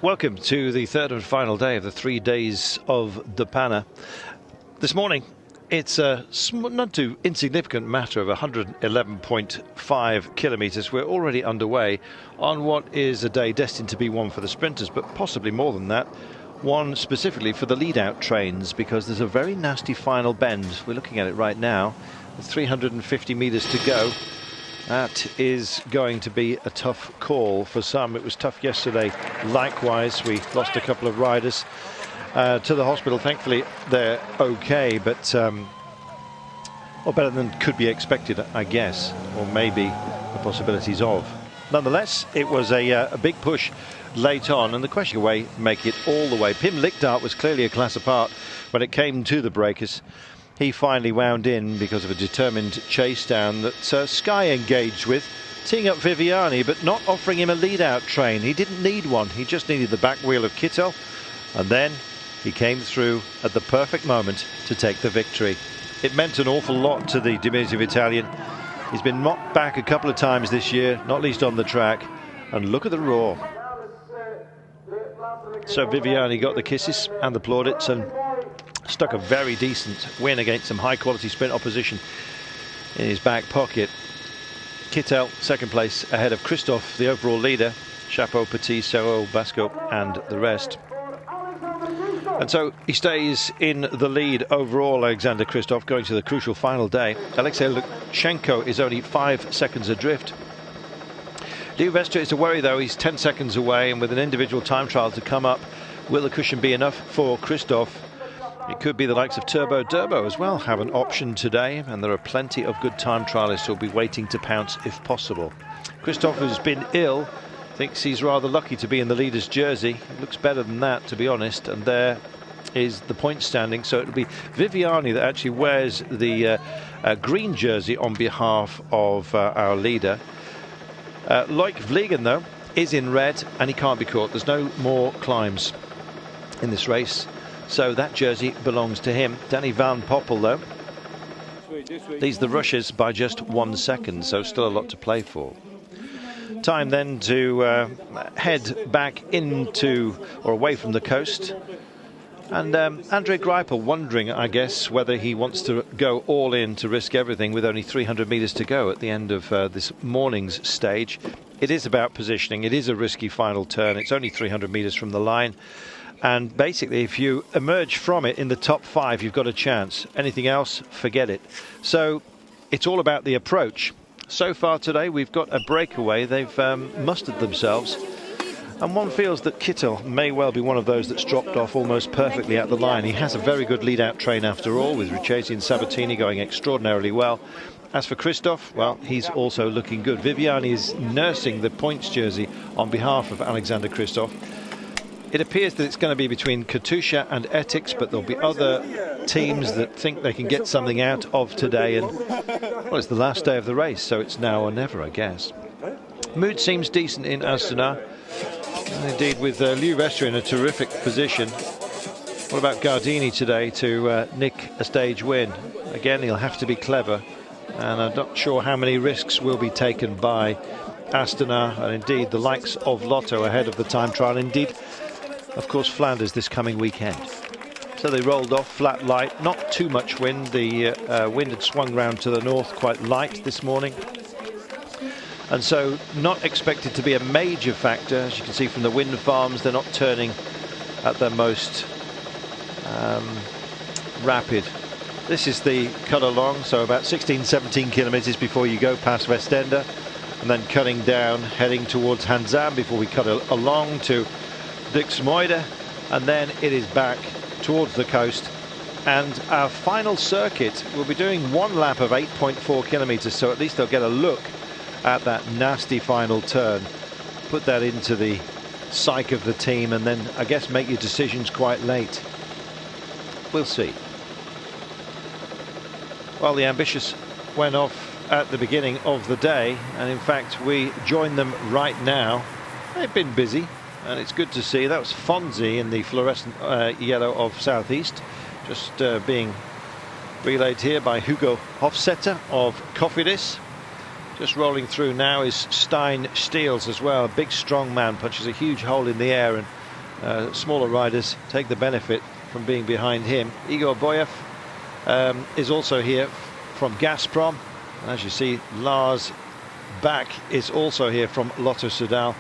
Welcome to the third and final day of the 3 days of the Panne. This morning, it's a not too insignificant matter of 111.5 kilometres. We're already underway on what is a day destined to be one for the sprinters, but possibly more than that. One specifically for the lead-out trains, because there's a very nasty final bend. We're looking at it right now. With 350 metres to go. That is going to be a tough call for some. It was tough yesterday. Likewise, we lost a couple of riders to the hospital. Thankfully, they're okay, but well, better than could be expected, I guess, or maybe the possibilities of. Nonetheless, it was a big push late on, and the question away make it all the way. Pim Lichtart was clearly a class apart when it came to the breakers. He finally wound in because of a determined chase down that Sky engaged with, teeing up Viviani, but not offering him a lead-out train. He didn't need one. He just needed the back wheel of Kittel, and then he came through at the perfect moment to take the victory. It meant an awful lot to the diminutive Italian. He's been knocked back a couple of times this year, not least on the track, and look at the roar. So Viviani got the kisses and the plaudits and stuck a very decent win against some high quality sprint opposition in his back pocket. Kittel second place ahead of Kristoff, the overall leader. Chapeau, Petit, Sarreau, Basco and the rest. And so he stays in the lead overall, Alexander Kristoff, going to the crucial final day. Alexey Lutsenko is only 5 seconds adrift. Lieuwe Westra is a worry though. He's 10 seconds away, and with an individual time trial to come up, will the cushion be enough for Kristoff? It could be the likes of Turbo Durbo as well have an option today, and there are plenty of good time trialists who will be waiting to pounce if possible. Kristoff, who's been ill, thinks he's rather lucky to be in the leader's jersey. It looks better than that, to be honest, and there is the point standing. So it'll be Viviani that actually wears the green jersey on behalf of our leader. Loic Vliegen, though, is in red, and he can't be caught. There's no more climbs in this race, so that jersey belongs to him. Danny Van Poppel, though, leads the rushes by just 1 second, so still a lot to play for. Time then to head back into or away from the coast. And Andre Greipel wondering, I guess, whether he wants to go all in to risk everything with only 300 metres to go at the end of this morning's stage. It is about positioning. It is a risky final turn. It's only 300 metres from the line. And basically, if you emerge from it in the top 5, you've got a chance. Anything else, forget it. So it's all about the approach. So far today, we've got a breakaway. They've mustered themselves. And one feels that Kittel may well be one of those that's dropped off almost perfectly at the line. He has a very good lead-out train after all, with Richesi and Sabatini going extraordinarily well. As for Kristoff, well, he's also looking good. Viviani is nursing the points jersey on behalf of Alexander Kristoff. It appears that it's going to be between Katusha and Etixx, but there'll be other teams that think they can get something out of today. And well, it's the last day of the race, so it's now or never, I guess. Mood seems decent in Astana. And indeed, with Lieuwe Westra in a terrific position. What about Gardini today to nick a stage win? Again, he'll have to be clever, and I'm not sure how many risks will be taken by Astana, and indeed the likes of Lotto ahead of the time trial. Indeed, of course, Flanders this coming weekend. So they rolled off flat light, not too much wind. The wind had swung round to the north quite light this morning. And so not expected to be a major factor. As you can see from the wind farms, they're not turning at their most rapid. This is the cut along, so about 16-17 kilometres before you go past Westende, and then cutting down, heading towards Hanzam before we cut along to Dixmuide, and then it is back towards the coast. And our final circuit will be doing one lap of 8.4 kilometres, so at least they'll get a look at that nasty final turn, put that into the psyche of the team, and then I guess make your decisions quite late. We'll see. Well, the ambitious went off at the beginning of the day, and in fact we join them right now. They've been busy, and it's good to see. That was Fonzie in the fluorescent yellow of Southeast, just being relayed here by Hugo Hofstetter of Cofidis. Just rolling through now is Stijn Steels as well. A big strong man, punches a huge hole in the air and smaller riders take the benefit from being behind him. Igor Boyev is also here from Gazprom. And as you see, Lars Bak is also here from Lotto Soudal.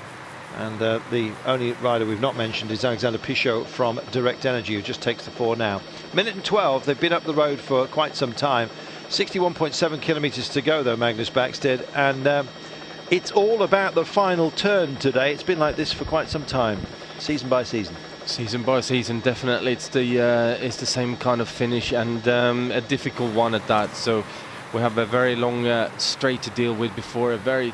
And the only rider we've not mentioned is Alexander Kristoff from Direct Energy, who just takes the 4 now. Minute and 12, they've been up the road for quite some time. 61.7 kilometres to go though, Magnus Backstedt, and it's all about the final turn today. It's been like this for quite some time, season by season. Season by season, definitely. It's the same kind of finish, and a difficult one at that. So we have a very long straight to deal with before a very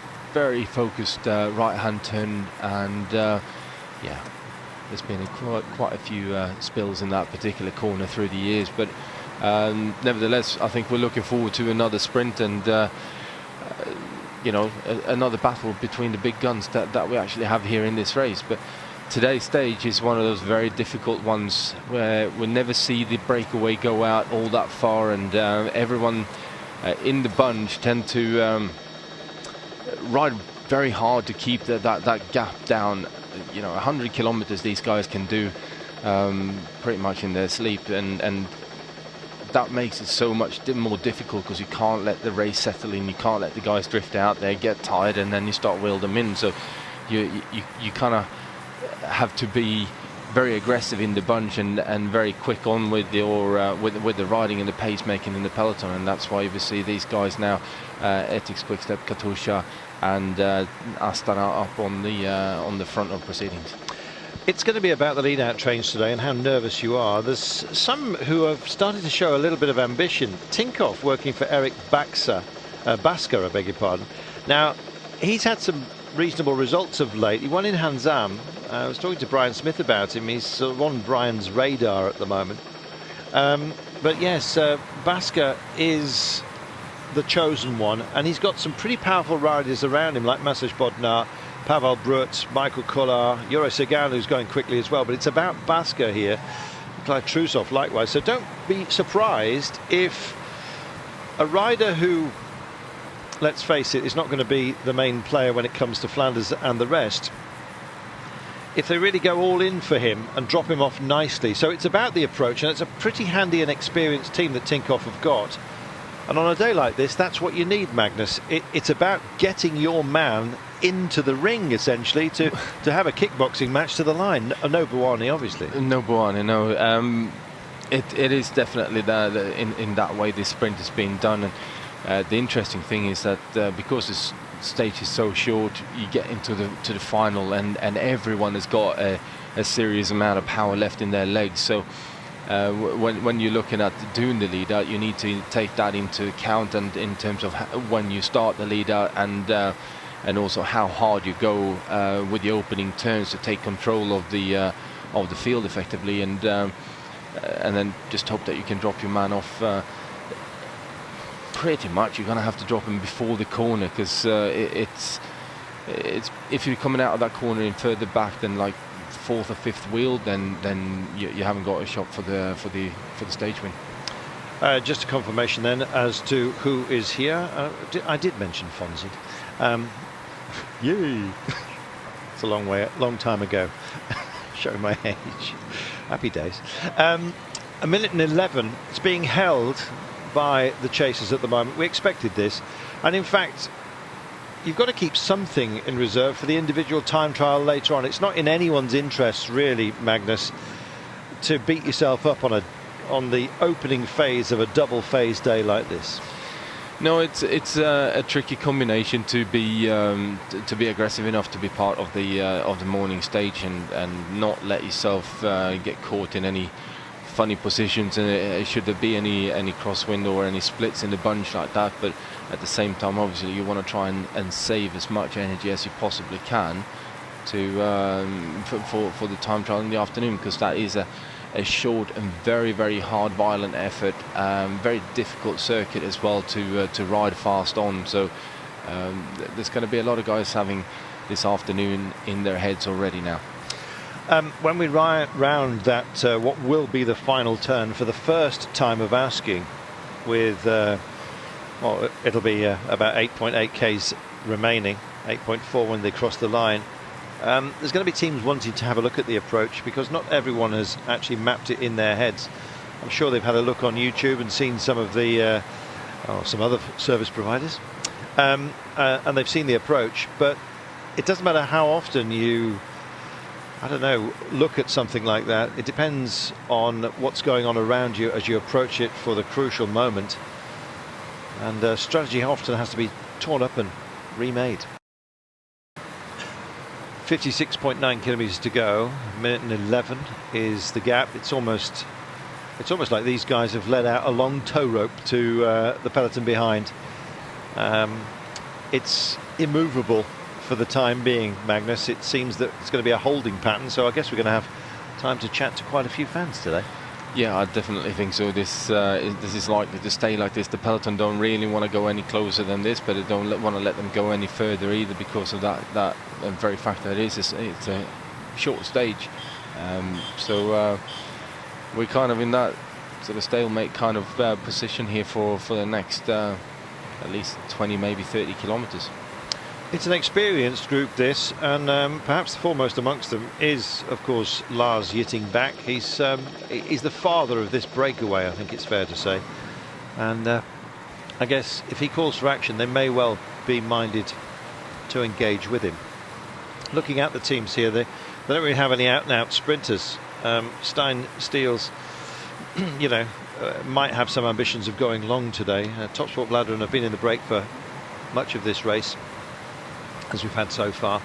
focused right-hand turn, and yeah, there's been quite a few spills in that particular corner through the years, but nevertheless, I think we're looking forward to another sprint and you know, another battle between the big guns that we actually have here in this race. But today's stage is one of those very difficult ones where we never see the breakaway go out all that far, and everyone in the bunch tend to ride very hard to keep that gap down. You know, 100 kilometers these guys can do pretty much in their sleep, and that makes it so much more difficult because you can't let the race settle in, you can't let the guys drift out there, get tired, and then you start wheel them in. So you kind of have to be very aggressive in the bunch and very quick on with your with the riding and the pace making in the peloton, and that's why we see these guys now, Etixx-QuickStep, Katusha and Astana up on the front of proceedings. It's going to be about the lead-out trains today and how nervous you are. There's some who have started to show a little bit of ambition. Tinkoff working for Erik Basker, I beg your pardon. Now, he's had some reasonable results of late. He won in Hanzam. I was talking to Brian Smith about him. He's sort of on Brian's radar at the moment. But yes, Basker is the chosen one, and he's got some pretty powerful riders around him, like Maciej Bodnar, Pavel Brut, Michael Kolar, Jure Sagan, who's going quickly as well. But it's about Basker here, Clive Trusov likewise. So don't be surprised if a rider who, let's face it, is not going to be the main player when it comes to Flanders and the rest, if they really go all in for him and drop him off nicely. So it's about the approach, and it's a pretty handy and experienced team that Tinkoff have got. And on a day like this, that's what you need, Magnus. It's about getting your man into the ring, essentially, to have a kickboxing match to the line. No Buani, obviously. No Buani, no. It is definitely in that way this sprint is being done. And the interesting thing is that because this stage is so short, you get into the final, and everyone has got a serious amount of power left in their legs. So when you're looking at doing the lead out, you need to take that into account, and in terms of when you start the lead out, and also how hard you go with the opening turns to take control of the field effectively, and then just hope that you can drop your man off. Pretty much you're going to have to drop him before the corner, because it's if you're coming out of that corner in further back than like fourth or fifth wheel, then you haven't got a shot for the stage win. Just a confirmation then as to who is here. I did mention Fonzie. Yay! It's a long time ago. Showing my age. Happy days. A minute and 11. It's being held by the chasers at the moment. We expected this, and in fact you've got to keep something in reserve for the individual time trial later on. It's not in anyone's interest really, Magnus, to beat yourself up on the opening phase of a double phase day like this. No, it's a tricky combination to be aggressive enough to be part of the morning stage and not let yourself get caught in any funny positions, and should there be any crosswind or any splits in the bunch like that. But at the same time, obviously you want to try and save as much energy as you possibly can to for the time trial in the afternoon, because that is a short and very hard, violent effort, very difficult circuit as well to ride fast on. So there's going to be a lot of guys having this afternoon in their heads already now. When we round that, what will be the final turn for the first time of asking, with well, it'll be about 8.8 k's remaining, 8.4 when they cross the line. There's going to be teams wanting to have a look at the approach because not everyone has actually mapped it in their heads. I'm sure they've had a look on YouTube and seen some of the some other service providers, and they've seen the approach. But it doesn't matter how often you, I don't know, look at something like that. It depends on what's going on around you as you approach it for the crucial moment. And strategy often has to be torn up and remade. 56.9 kilometers to go. A minute and 11 is the gap. It's almost like these guys have let out a long tow rope to the peloton behind. It's immovable for the time being, Magnus. It seems that it's going to be a holding pattern, so I guess we're going to have time to chat to quite a few fans today. Yeah, I definitely think so. This is likely to stay like this. The peloton don't really want to go any closer than this, but they don't want to let them go any further either because of that very fact that it's a short stage. So we're kind of in that sort of stalemate kind of position here for the next at least 20, maybe 30 kilometers. It's an experienced group, this, and perhaps the foremost amongst them is, of course, Lars Yitting-Back. He's the father of this breakaway, I think it's fair to say. And I guess if he calls for action, they may well be minded to engage with him. Looking at the teams here, they don't really have any out-and-out sprinters. Stein Steels, you know, might have some ambitions of going long today. Topsport Vlaanderen have been in the break for much of this race, as we've had so far,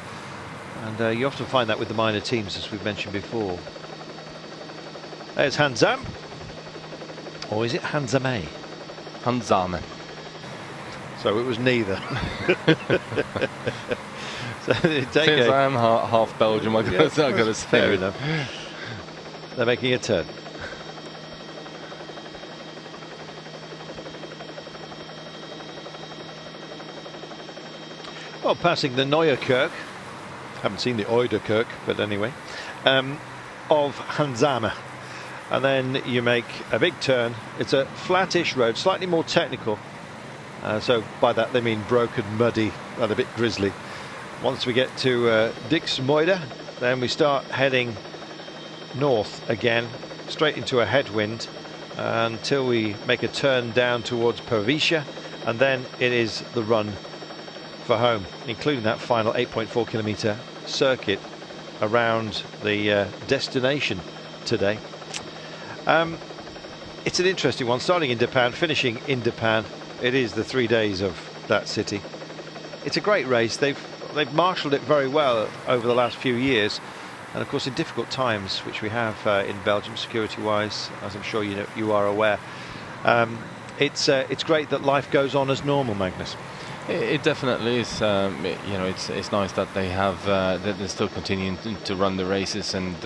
and you often find that with the minor teams, as we've mentioned before. There's Hansam, or is it Hansame? Hansame. So it was neither. So since I am half Belgium, I got to say. Fair enough. They're making a turn. Well, passing the Neuerkerk, haven't seen the Oiderkerk, but anyway, of Hansame. And then you make a big turn. It's a flattish road, slightly more technical. So by that they mean broken, muddy, and a bit grisly. Once we get to Dixmuide, then we start heading north again, straight into a headwind, until we make a turn down towards Pervicia, and then it is the run for home, including that final 8.4 kilometer circuit around the destination today. It's an interesting one, starting in Dapan, finishing in Dapan. It is the 3 days of that city. It's a great race. They've marshalled it very well over the last few years, and of course in difficult times, which we have in Belgium security wise, as I'm sure you are aware. It's great that life goes on as normal, Magnus. It definitely is. You know, it's nice that they have that they're still continuing to run the races, and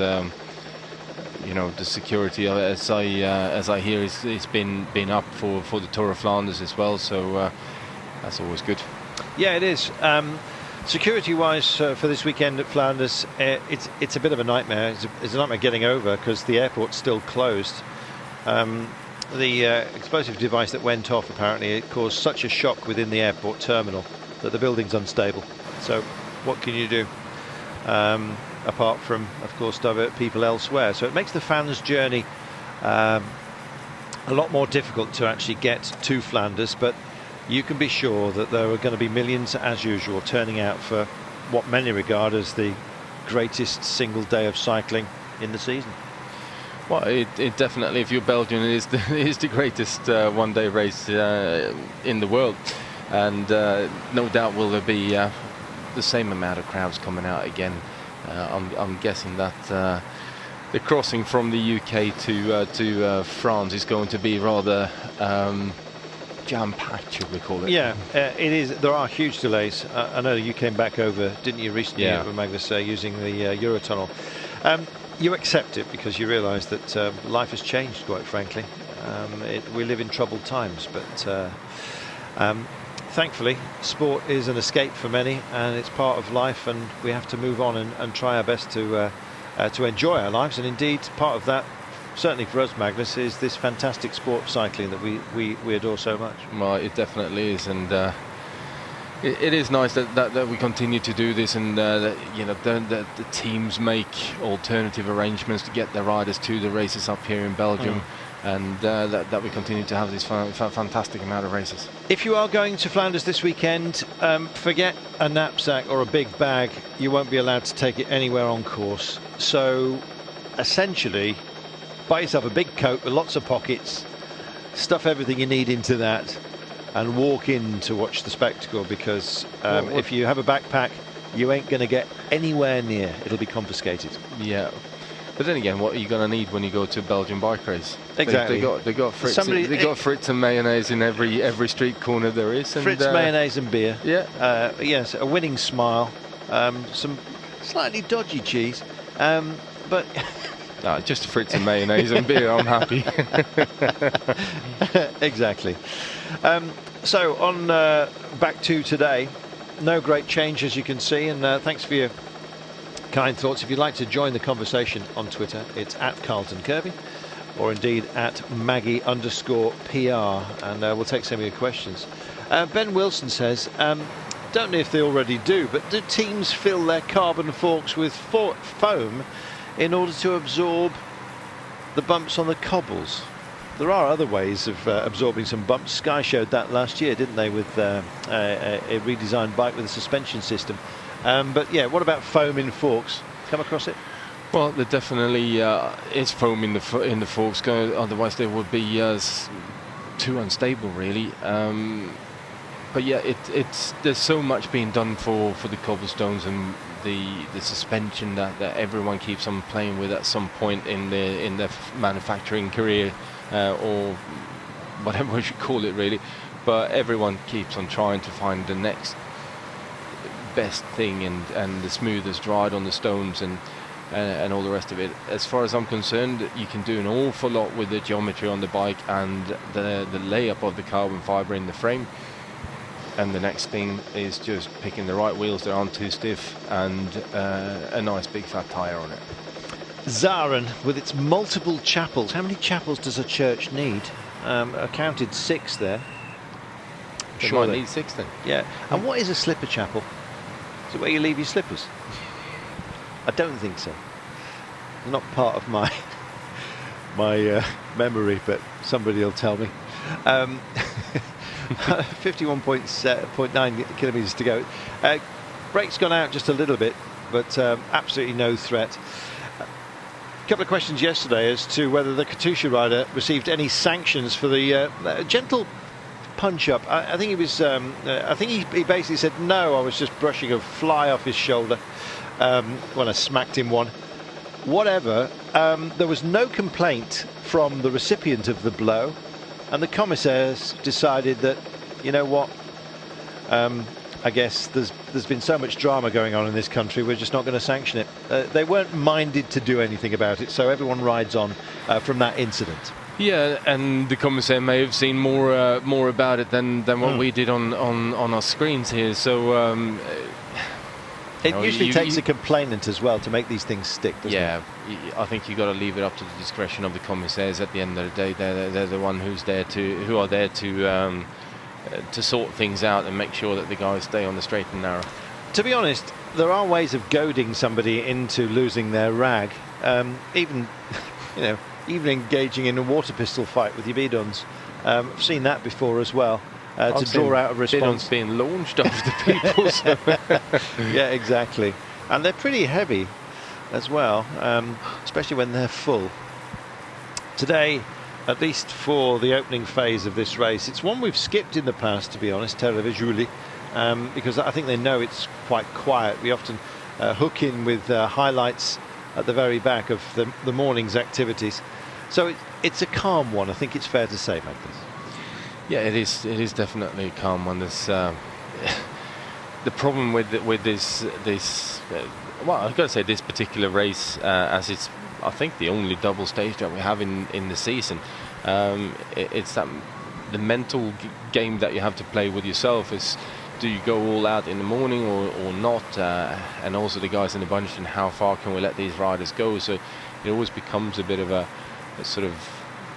you know, the security, as I hear, it's been up for the Tour of Flanders as well. So that's always good. Yeah, it is. Security-wise, for this weekend at Flanders, it's a bit of a nightmare. It's a nightmare getting over because the airport's still closed. The explosive device that went off, apparently it caused such a shock within the airport terminal that the building's unstable. So what can you do apart from, of course, divert people elsewhere? So it makes the fans' journey a lot more difficult to actually get to Flanders, but you can be sure that there are going to be millions, as usual, turning out for what many regard as the greatest single day of cycling in the season. Well, it definitely, if you're Belgian, it is the greatest one-day race in the world, and no doubt will there be the same amount of crowds coming out again. I'm guessing that the crossing from the UK to France is going to be rather jam-packed, should we call it? Yeah, it is. There are huge delays. I know you came back over, didn't you, recently, Magnus, using the Eurotunnel. You accept it because you realise that life has changed, quite frankly. We live in troubled times, but thankfully sport is an escape for many, and it's part of life, and we have to move on and try our best to enjoy our lives. And indeed, part of that, certainly for us, Magnus, is this fantastic sport of cycling that we adore so much. Well, it definitely is, and It is nice that we continue to do this, and that, you know, the teams make alternative arrangements to get their riders to the races up here in Belgium, and that we continue to have this fantastic amount of races. If you are going to Flanders this weekend, forget a knapsack or a big bag. You won't be allowed to take it anywhere on course. So essentially, buy yourself a big coat with lots of pockets, stuff everything you need into that, and walk in to watch the spectacle, because if you have a backpack, you ain't going to get anywhere near. It'll be confiscated. Yeah. But then again, what are you going to need when you go to a Belgian bike race? Exactly. They got Fritz. They got Fritz and mayonnaise in every street corner there is. And Fritz, mayonnaise and beer. Yeah. Yes, a winning smile. Some slightly dodgy cheese, but. No, just Fritz and mayonnaise and beer, I'm happy. Exactly. So on back to today, no great change as you can see, and thanks for your kind thoughts. If you'd like to join the conversation on Twitter, it's @CarltonKirby, or indeed @Maggie_PR, and we'll take some of your questions. Ben Wilson says, don't know if they already do, but do teams fill their carbon forks with foam in order to absorb the bumps on the cobbles? There are other ways of absorbing some bumps. Sky showed that last year, didn't they, with a redesigned bike with a suspension system. But yeah, what about foam in forks? Come across it? Well, there definitely is foam in the forks. Otherwise, they would be too unstable, really. But yeah, there's so much being done for the cobblestones and the suspension that everyone keeps on playing with at some point in their manufacturing career, or whatever we should call it, really. But everyone keeps on trying to find the next best thing and the smoothest ride on the stones and all the rest of it. As far as I'm concerned, you can do an awful lot with the geometry on the bike and the layup of the carbon fibre in the frame. And the next thing is just picking the right wheels that aren't too stiff and a nice big fat tyre on it. Zaren, with its multiple chapels. How many chapels does a church need? I counted 6 there. It might need 6 then. Yeah. And what is a slipper chapel? Is it where you leave your slippers? I don't think so. Not part of my memory, but somebody will tell me. 51.9 kilometres to go. Brake's gone out just a little bit, but absolutely no threat. A couple of questions yesterday as to whether the Katusha rider received any sanctions for the gentle punch-up. I think he was. I think he basically said, "No, I was just brushing a fly off his shoulder when I smacked him one." Whatever. There was no complaint from the recipient of the blow. And the commissaires decided that, you know what, I guess there's been so much drama going on in this country, we're just not going to sanction it. They weren't minded to do anything about it, so everyone rides on from that incident. Yeah, and the commissaire may have seen more about it than what we did on our screens here. So it usually takes a complainant as well to make these things stick, doesn't it? Yeah, I think you got to leave it up to the discretion of the commissaires. At the end of the day, they're the one who are there to sort things out and make sure that the guys stay on the straight and narrow. To be honest, there are ways of goading somebody into losing their rag, even engaging in a water pistol fight with your bidons. I've seen that before as well. To draw out a response. Bidons being launched after people. So. Yeah, exactly. And they're pretty heavy as well, especially when they're full. Today, at least for the opening phase of this race, it's one we've skipped in the past, to be honest, televisually, because I think they know it's quite quiet. We often hook in with highlights at the very back of the morning's activities. So it's a calm one, I think it's fair to say, Magnus. Yeah, it is. It is definitely a calm one. There's the problem with this. Well, I've got to say this particular race, as it's, I think, the only double stage that we have in the season. It's that the mental game that you have to play with yourself is, do you go all out in the morning or not? And also the guys in the bunch, and how far can we let these riders go? So it always becomes a bit of a sort of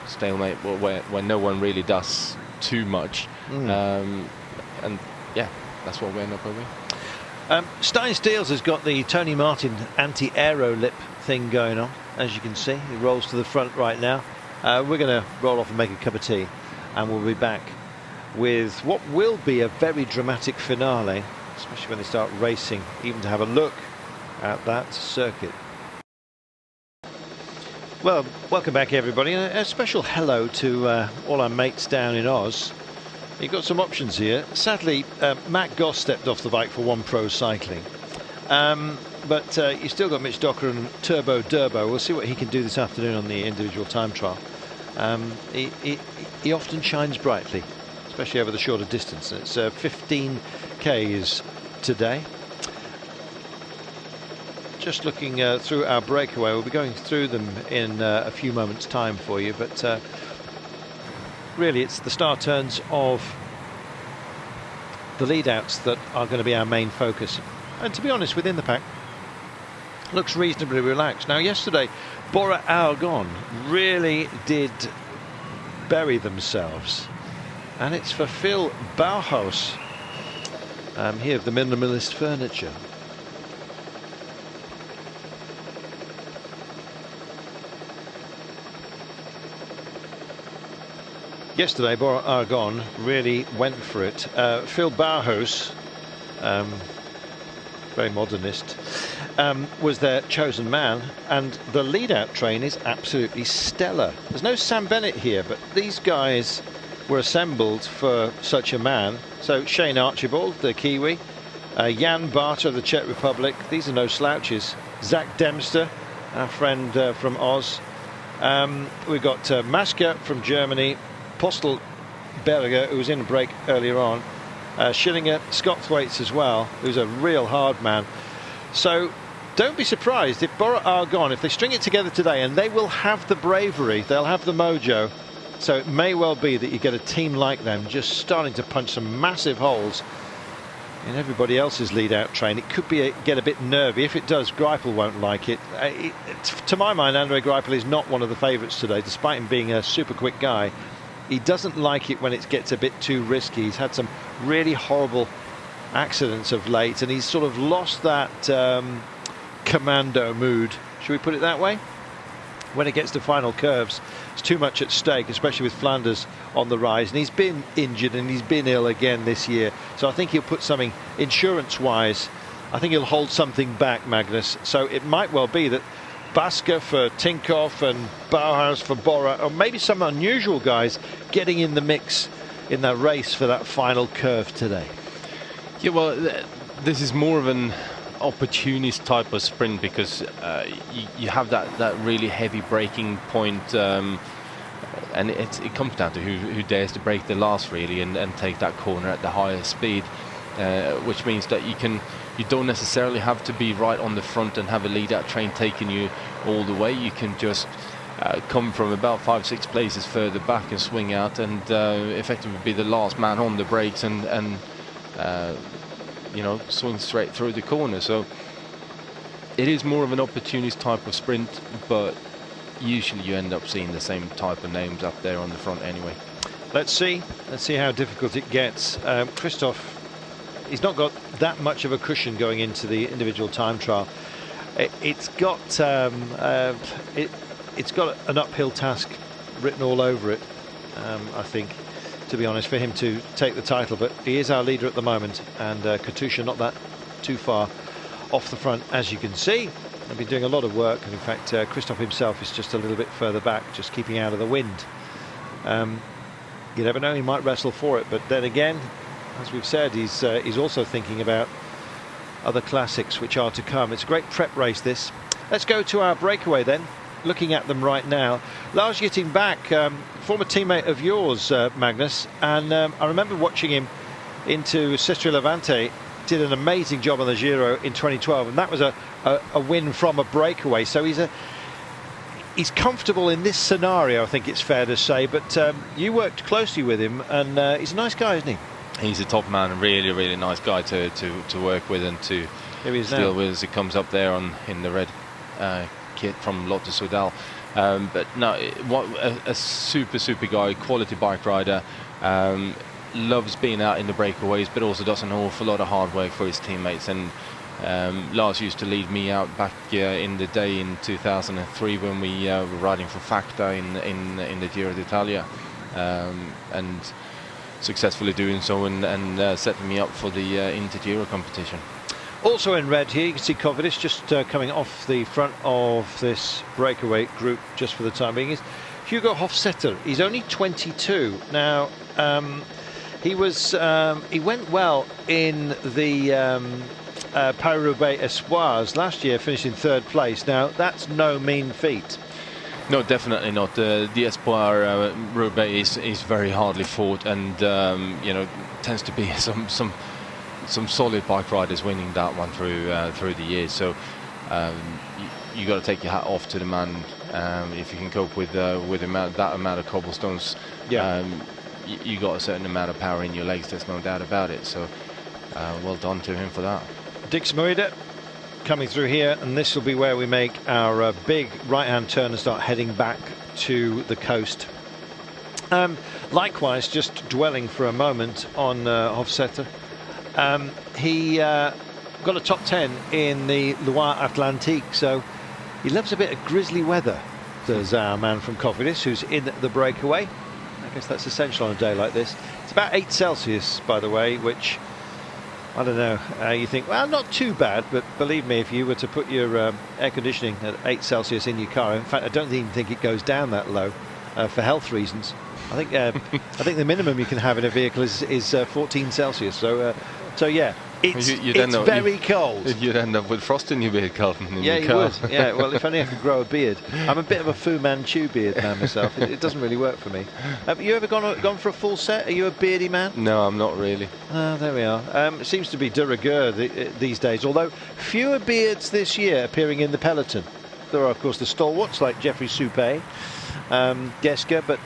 stalemate where no one really does too much. And yeah, that's what we end up with. Staeyen Steels has got the Tony Martin anti-aero lip thing going on, as you can see. He rolls to the front right now. We're going to roll off and make a cup of tea, and we'll be back with what will be a very dramatic finale, especially when they start racing, even to have a look at that circuit. Well, welcome back everybody, and a special hello to all our mates down in Oz. You've got some options here. Sadly, Matt Goss stepped off the bike for One Pro Cycling, but you've still got Mitch Docker and Turbo Durbo. We'll see what he can do this afternoon on the individual time trial. He often shines brightly, especially over the shorter distance. It's 15 Ks today. Just looking through our breakaway, we'll be going through them in a few moments time for you, but really it's the star turns of the lead outs that are going to be our main focus, and to be honest, within the pack looks reasonably relaxed. Now yesterday Bora-Argon really did bury themselves, and it's for Phil Bauhaus here of the Minimalist Furniture. Yesterday Bora-Argon really went for it. Phil Bauhaus, very modernist, was their chosen man, and the lead out train is absolutely stellar. There's no Sam Bennett here, but these guys were assembled for such a man. So Shane Archibald, the Kiwi, Jan Barter of the Czech Republic, these are no slouches. Zach Dempster, our friend from Oz. We've got Mezgec from Germany, Postel Berger, who was in a break earlier on, Schillinger, Scott Thwaites as well, who's a real hard man. So don't be surprised if Bora-Argon, if they string it together today, and they will have the bravery, they'll have the mojo, so it may well be that you get a team like them just starting to punch some massive holes in everybody else's lead out train. It could be get a bit nervy. If it does, Greipel won't like it. To my mind, Andre Greipel is not one of the favourites today, despite him being a super quick guy. He doesn't like it when it gets a bit too risky. He's had some really horrible accidents of late, and he's sort of lost that commando mood, should we put it that way? When it gets to final curves, it's too much at stake, especially with Flanders on the rise, and he's been injured and he's been ill again this year. So I think he'll put something insurance-wise, I think he'll hold something back, Magnus. So it might well be that Basker for Tinkoff and Bauhaus for Bora, or maybe some unusual guys getting in the mix in that race for that final curve today. Yeah, well, this is more of an opportunist type of sprint, because you have that really heavy braking point, and it comes down to who dares to brake the last, really, and take that corner at the highest speed, which means that you don't necessarily have to be right on the front and have a lead out train taking you all the way. You can just come from about 5-6 places further back and swing out and effectively be the last man on the brakes and you know, swing straight through the corner. So it is more of an opportunist type of sprint, but usually you end up seeing the same type of names up there on the front anyway. Let's see how difficult it gets. Kristoff, he's not got that much of a cushion going into the individual time trial. It's got an uphill task written all over it, I think, to be honest, for him to take the title. But he is our leader at the moment, and Katusha not that too far off the front, as you can see. They've been doing a lot of work, and in fact Kristoff himself is just a little bit further back, just keeping out of the wind. You never know, he might wrestle for it, but then again, as we've said, he's also thinking about other classics which are to come. It's a great prep race, this. Let's go to our breakaway then, looking at them right now. Lars getting back, former teammate of yours, Magnus, and I remember watching him into Sestri Levante. Did an amazing job on the Giro in 2012, and that was a win from a breakaway. So he's comfortable in this scenario, I think it's fair to say. But you worked closely with him, and he's a nice guy, isn't he? He's a top man, a really nice guy to work with and to deal with as he comes up there in the red kit from Lotto Soudal. But no, what a super guy, quality bike rider. loves being out in the breakaways, but also does an awful lot of hard work for his teammates. And Lars used to lead me out back in the day in 2003 when we were riding for Facta in the Giro d'Italia, and successfully doing so, and setting me up for the Inter-Giro competition. Also in red here, you can see Cofidis just coming off the front of this breakaway group just for the time being. Is Hugo Hofstetter. He's only 22 now. He went well in the Paris-Roubaix Espoirs last year, finishing 3rd place. Now that's no mean feat. No, definitely not. The Espoir Roubaix is very hardly fought, and tends to be some solid bike riders winning that one through the years. So you got to take your hat off to the man if you can cope with that amount of cobblestones. Yeah. You got a certain amount of power in your legs. There's no doubt about it. So well done to him for that. Dix Moida coming through here, and this will be where we make our big right-hand turn and start heading back to the coast. Likewise, just dwelling for a moment on Hofstetter. He got a top 10 in the Loire Atlantique, so he loves a bit of grizzly weather, does our man from Cofidis, who's in the breakaway. I guess that's essential on a day like this. It's about 8 Celsius, by the way, which, I don't know, you think, well, not too bad, but believe me, if you were to put your air conditioning at 8 Celsius in your car, in fact, I don't even think it goes down that low for health reasons. I think the minimum you can have in a vehicle is 14 Celsius. So yeah, it's very cold. You'd end up with frost in your vehicle. Yeah, you would. Yeah, well, if only I could grow a beard. I'm a bit of a Fu Manchu beard man myself. It doesn't really work for me. Have you ever gone for a full set? Are you a beardy man? No, I'm not really. There we are. It seems to be de rigueur these days, although fewer beards this year appearing in the peloton. There are, of course, the stalwarts like Jeffrey Soupé, Geske, but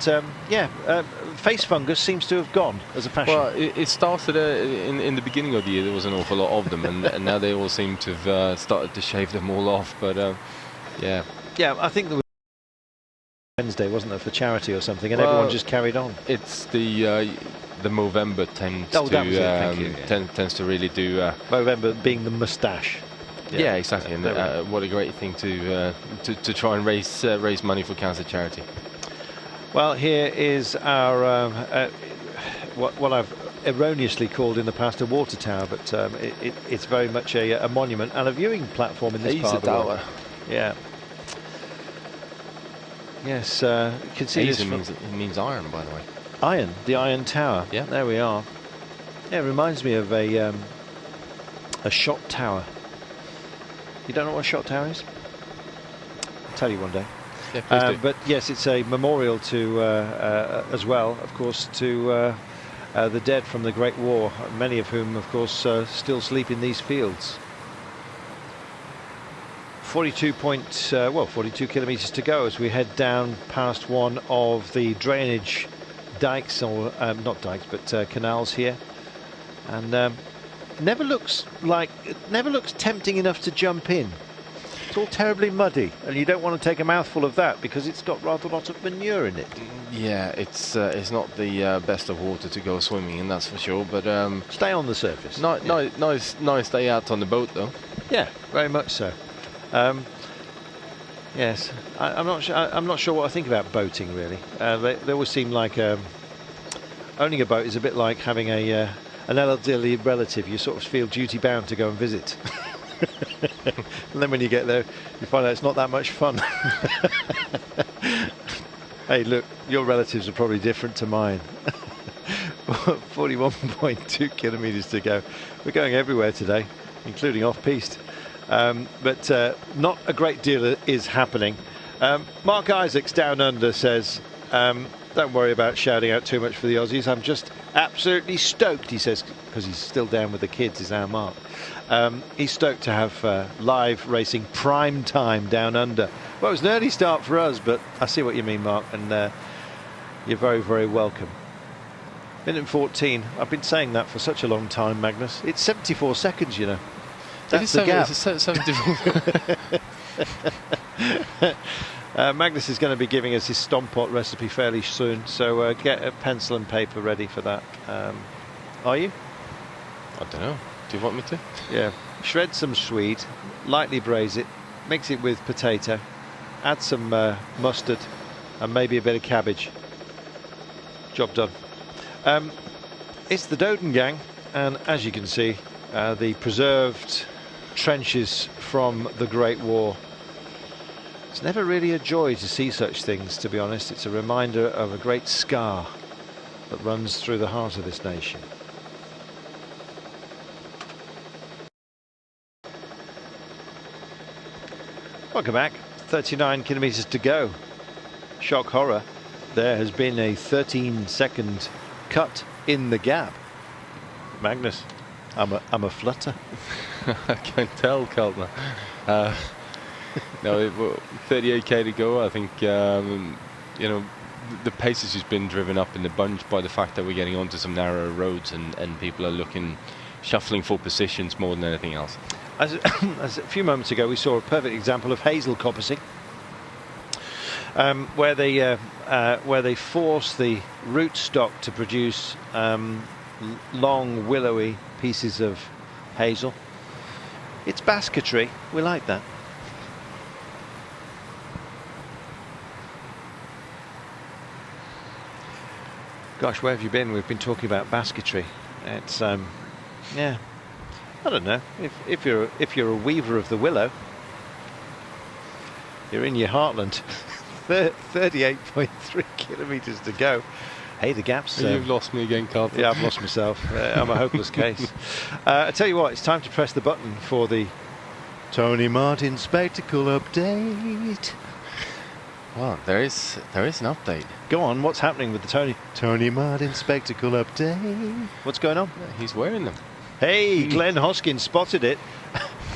face fungus seems to have gone as a fashion. Well, it started in the beginning of the year. There was an awful lot of them, and now they all seem to have started to shave them all off. But yeah, I think there was Wednesday, wasn't there, for charity or something, and everyone just carried on. It's the Movember tends tends to really do. Movember being the moustache. Yeah, exactly. And what a great thing to try and raise money for cancer charity. Well, here is our what I've erroneously called in the past a water tower, but it's very much a monument and a viewing platform in this part of the world. Yeah. Yes, you can see this. It means iron, by the way. Iron, the Iron Tower. Yeah, there we are. Yeah, it reminds me of a shot tower. You don't know what a shot tower is? I'll tell you one day. Yeah, please do. But yes, it's a memorial to, as well, of course, to the dead from the Great War, many of whom, of course, still sleep in these fields. 42 kilometres to go as we head down past one of the drainage dikes, or not dikes, but canals here, and never looks tempting enough to jump in. It's all terribly muddy, and you don't want to take a mouthful of that because it's got rather a lot of manure in it. Yeah, it's not the best of water to go swimming in, that's for sure. But stay on the surface. Nice day out on the boat, though. Yeah, very much so. Yes, I'm not sure what I think about boating really. They always seem like owning a boat is a bit like having an elderly relative you sort of feel duty bound to go and visit. And then when you get there, you find out it's not that much fun. Hey, look, your relatives are probably different to mine. 41.2 kilometres to go. We're going everywhere today, including off-piste. But not a great deal is happening. Mark Isaacs down under says, don't worry about shouting out too much for the Aussies. I'm just absolutely stoked, he says, because he's still down with the kids, is our Mark. He's stoked to have live racing prime time down under. Well, it was an early start for us, but I see what you mean, Mark, and you're very, very welcome. Minute 14. I've been saying that for such a long time, Magnus. It's 74 seconds, you know. That's the gap. Magnus is going to be giving us his Stompot recipe fairly soon, so get a pencil and paper ready for that. Are you? I don't know. Do you want me to? Yeah. Shred some swede, lightly braise it, mix it with potato, add some mustard and maybe a bit of cabbage. Job done. It's the Doden gang, and as you can see, the preserved trenches from the Great War. It's never really a joy to see such things, to be honest. It's a reminder of a great scar that runs through the heart of this nation. Welcome back. 39 kilometers to go. Shock horror. There has been a 13-second cut in the gap. Magnus, I'm a flutter. I can tell, Kaltner. No, 38k to go. I think you know, the pace has just been driven up in the bunch by the fact that we're getting onto some narrow roads and people are shuffling for positions more than anything else. As a few moments ago, we saw a perfect example of hazel coppicing, where they force the rootstock to produce long, willowy pieces of hazel. It's basketry. We like that. Gosh, where have you been? We've been talking about basketry. It's yeah. I don't know. If you're a weaver of the willow, you're in your heartland. 38.3 kilometers to go. Hey, the gaps. You've lost me again, Carl. Yeah, I've lost myself. I'm a hopeless case. I tell you what, it's time to press the button for the Tony Martin Spectacle Update. Well, there is an update. Go on, what's happening with the Tony Martin Spectacle Update? What's going on? Yeah, he's wearing them. Hey, Glenn Hoskins spotted it.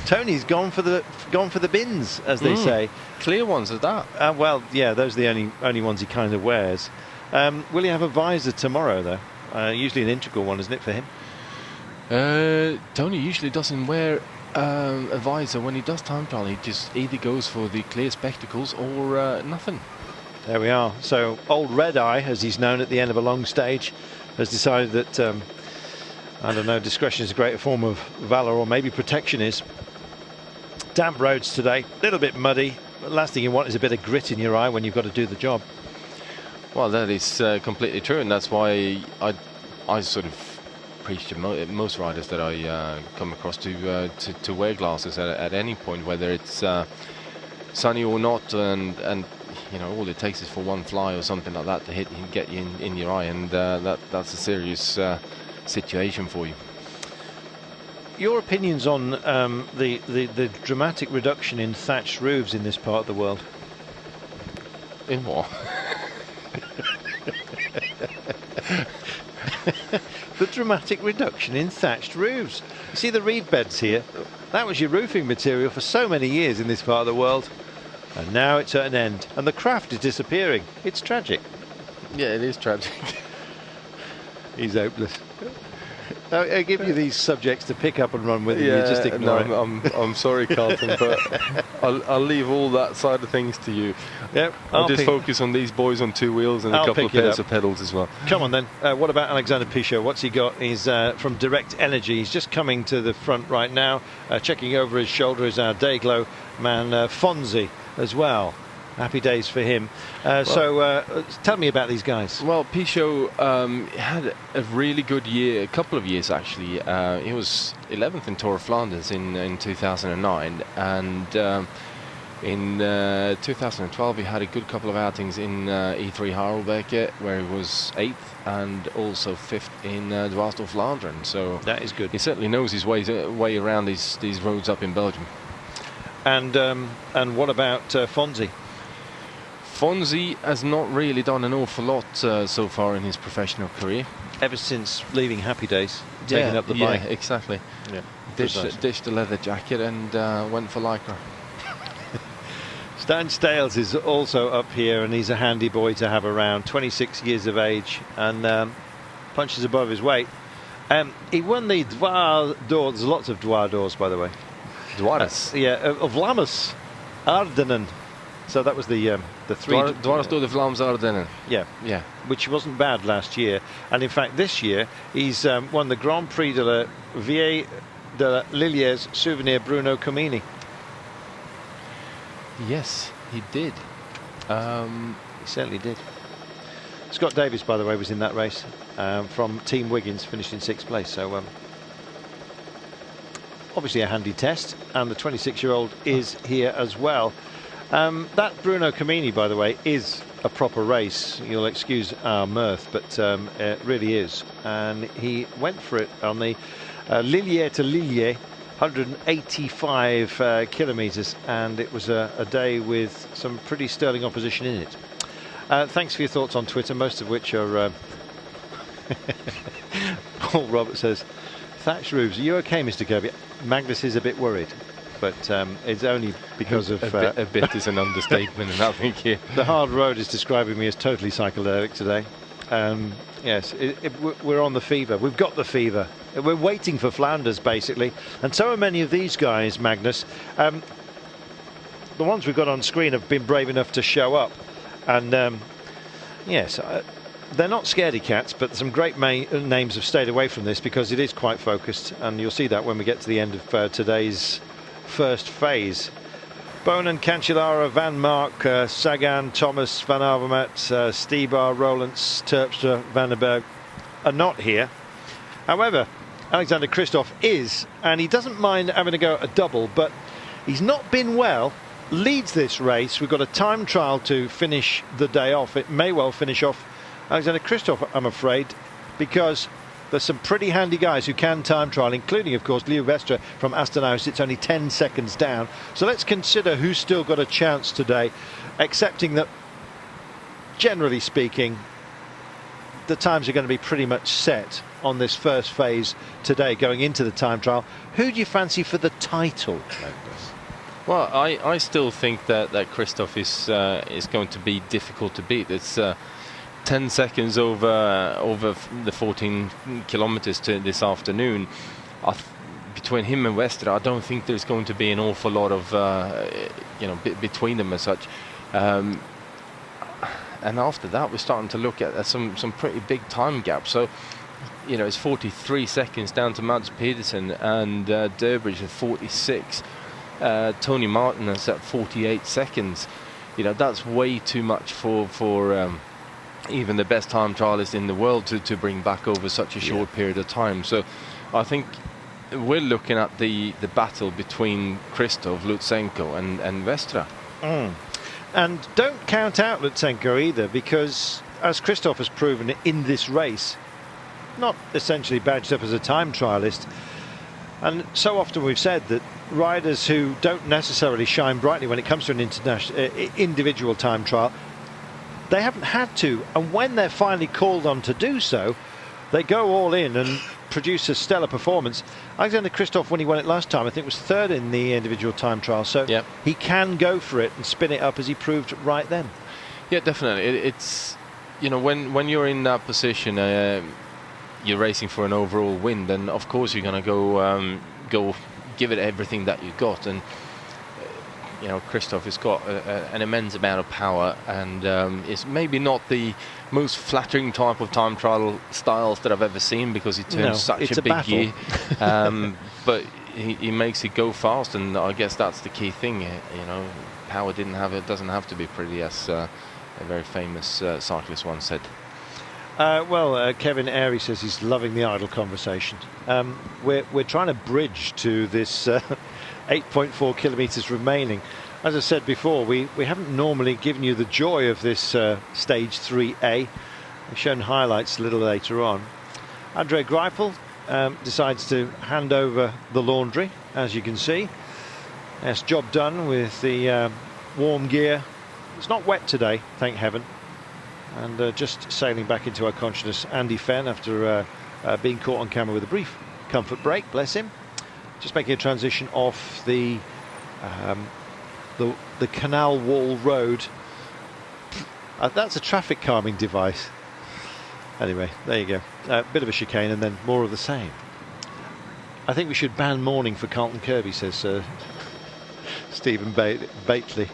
Tony's gone for the bins, as they say. Clear ones at that. Well, yeah, those are the only ones he kind of wears. Will he have a visor tomorrow, though? Usually an integral one, isn't it, for him? Tony usually doesn't wear a visor when he does time trial. He just either goes for the clear spectacles or nothing. There we are. So old Red Eye, as he's known at the end of a long stage, has decided that I don't know, discretion is a greater form of valour, or maybe protection is. Damp roads today, a little bit muddy. The last thing you want is a bit of grit in your eye when you've got to do the job. Well, that is completely true, and that's why I sort of preach to most riders that I come across to wear glasses at any point, whether it's sunny or not, and you know, all it takes is for one fly or something like that to hit and get you in your eye, and that's a serious situation for you. Your opinions on the dramatic reduction in thatched roofs in this part of the world? In what? The dramatic reduction in thatched roofs. You see the reed beds here? That was your roofing material for so many years in this part of the world, and now it's at an end, and the craft is disappearing. It's tragic. Yeah, it is tragic. He's hopeless. I give you these subjects to pick up and run with, and you just ignore it. I'm sorry, Carlton, but I'll leave all that side of things to you. Yep, I'll just focus on these boys on two wheels and a couple of pairs of pedals as well. Come on then. What about Alexander Kristoff? What's he got? He's from Direct Energy. He's just coming to the front right now. Checking over his shoulder is our Dayglow man, Fonzie, as well. Happy days for him. So tell me about these guys. Well, Pichot had a really good year, a couple of years actually. He was 11th in Tour of Flanders in 2009, and in 2012 he had a good couple of outings in E3 Harelbeke, where he was 8th and also 5th in Dwars door Vlaanderen. So that is good. He certainly knows his way around these roads up in Belgium. And what about Fonzie? Fonzie has not really done an awful lot so far in his professional career. Ever since leaving Happy Days, taking up the bike. Yeah, exactly. Yeah, ditched the leather jacket and went for Lycra. Stan Stales is also up here, and he's a handy boy to have around. 26 years of age, and punches above his weight. He won the Dwars d'Or. There's lots of Dwars d'Ors, by the way. Dwars? Yeah, of Lammers, Ardenen. So that was the three. Dwars door de Vlaamse Ardennen. Yeah, Yeah. which wasn't bad last year, and in fact this year he's won the Grand Prix de la Vieille de la Lilliers Souvenir Bruno Comini. Yes, he did. He certainly did. Scott Davis, by the way, was in that race from Team Wiggins, finished in 6th place. So obviously a handy test, and the 26-year-old is here as well. That Bruno Comini, by the way, is a proper race. You'll excuse our mirth, but it really is. And he went for it on the Lillier to Lillier, 185 kilometres, and it was a day with some pretty sterling opposition in it. Thanks for your thoughts on Twitter, most of which are... Paul Robert says, Thatch roofs, are you okay, Mr. Kirby? Magnus is a bit worried, but it's only because of... A bit is an understatement, and I think here. The hard road is describing me as totally psychedelic today. Yes, we're on the fever. We've got the fever. We're waiting for Flanders, basically. And so are many of these guys, Magnus. The ones we've got on screen have been brave enough to show up. And yes, they're not scaredy cats, but some great names have stayed away from this because it is quite focused. And you'll see that when we get to the end of today's first phase. Bonen, Cancellara, Van Mark, Sagan, Thomas, Van Avermaet, Stibar, Rollins, Terpstra, Van den Berg are not here. However, Alexander Kristoff is, and he doesn't mind having to go a double, but he's not been well. Leads this race. We've got a time trial to finish the day off. It may well finish off Alexander Kristoff, I'm afraid, because there's some pretty handy guys who can time trial, including, of course, Lieuwe Westra from Astana, who sits only 10 seconds down. So let's consider who's still got a chance today, accepting that, generally speaking, the times are going to be pretty much set on this first phase today, going into the time trial. Who do you fancy for the title, Magnus? Well, I still think that Kristoff is going to be difficult to beat. It's 10 seconds over the 14 kilometers to this afternoon. Between him and Westra, I don't think there's going to be an awful lot of between them as such. And after that, we're starting to look at some pretty big time gaps. So, it's 43 seconds down to Mads Pedersen, and Durbridge at 46. Tony Martin is at 48 seconds. That's way too much for even the best time trialist in the world to bring back over such a short period of time. So I think we're looking at the battle between Kristoff, Lutsenko and Westra. And don't count out Lutsenko either, because as Kristoff has proven in this race, not essentially badged up as a time trialist, and so often we've said that riders who don't necessarily shine brightly when it comes to an individual time trial, they haven't had to, and when they're finally called on to do so, they go all in and produce a stellar performance. Alexander Kristoff, when he won it last time, I think was third in the individual time trial, so he can go for it and spin it up, as he proved right then. Yeah, definitely. It's when you're in that position, you're racing for an overall win, then of course you're going to go give it everything that you got. And Kristoff has got an immense amount of power, and it's maybe not the most flattering type of time trial styles that I've ever seen, because he turns such a big gear. But he makes it go fast, and I guess that's the key thing. Power doesn't have to be pretty, as a very famous cyclist once said. Kevin Airy says he's loving the idle conversation. We're trying to bridge to this 8.4 kilometres remaining. As I said before, we haven't normally given you the joy of this stage 3A. We've shown highlights a little later on. Andre Greipel decides to hand over the laundry, as you can see. Yes, job done with the warm gear. It's not wet today, thank heaven. And just sailing back into our consciousness, Andy Fenn, after being caught on camera with a brief comfort break, bless him. Just making a transition off the canal wall road. That's a traffic calming device. Anyway, there you go. Bit of a chicane and then more of the same. I think we should ban mourning for Carlton Kirby, says Stephen Bately.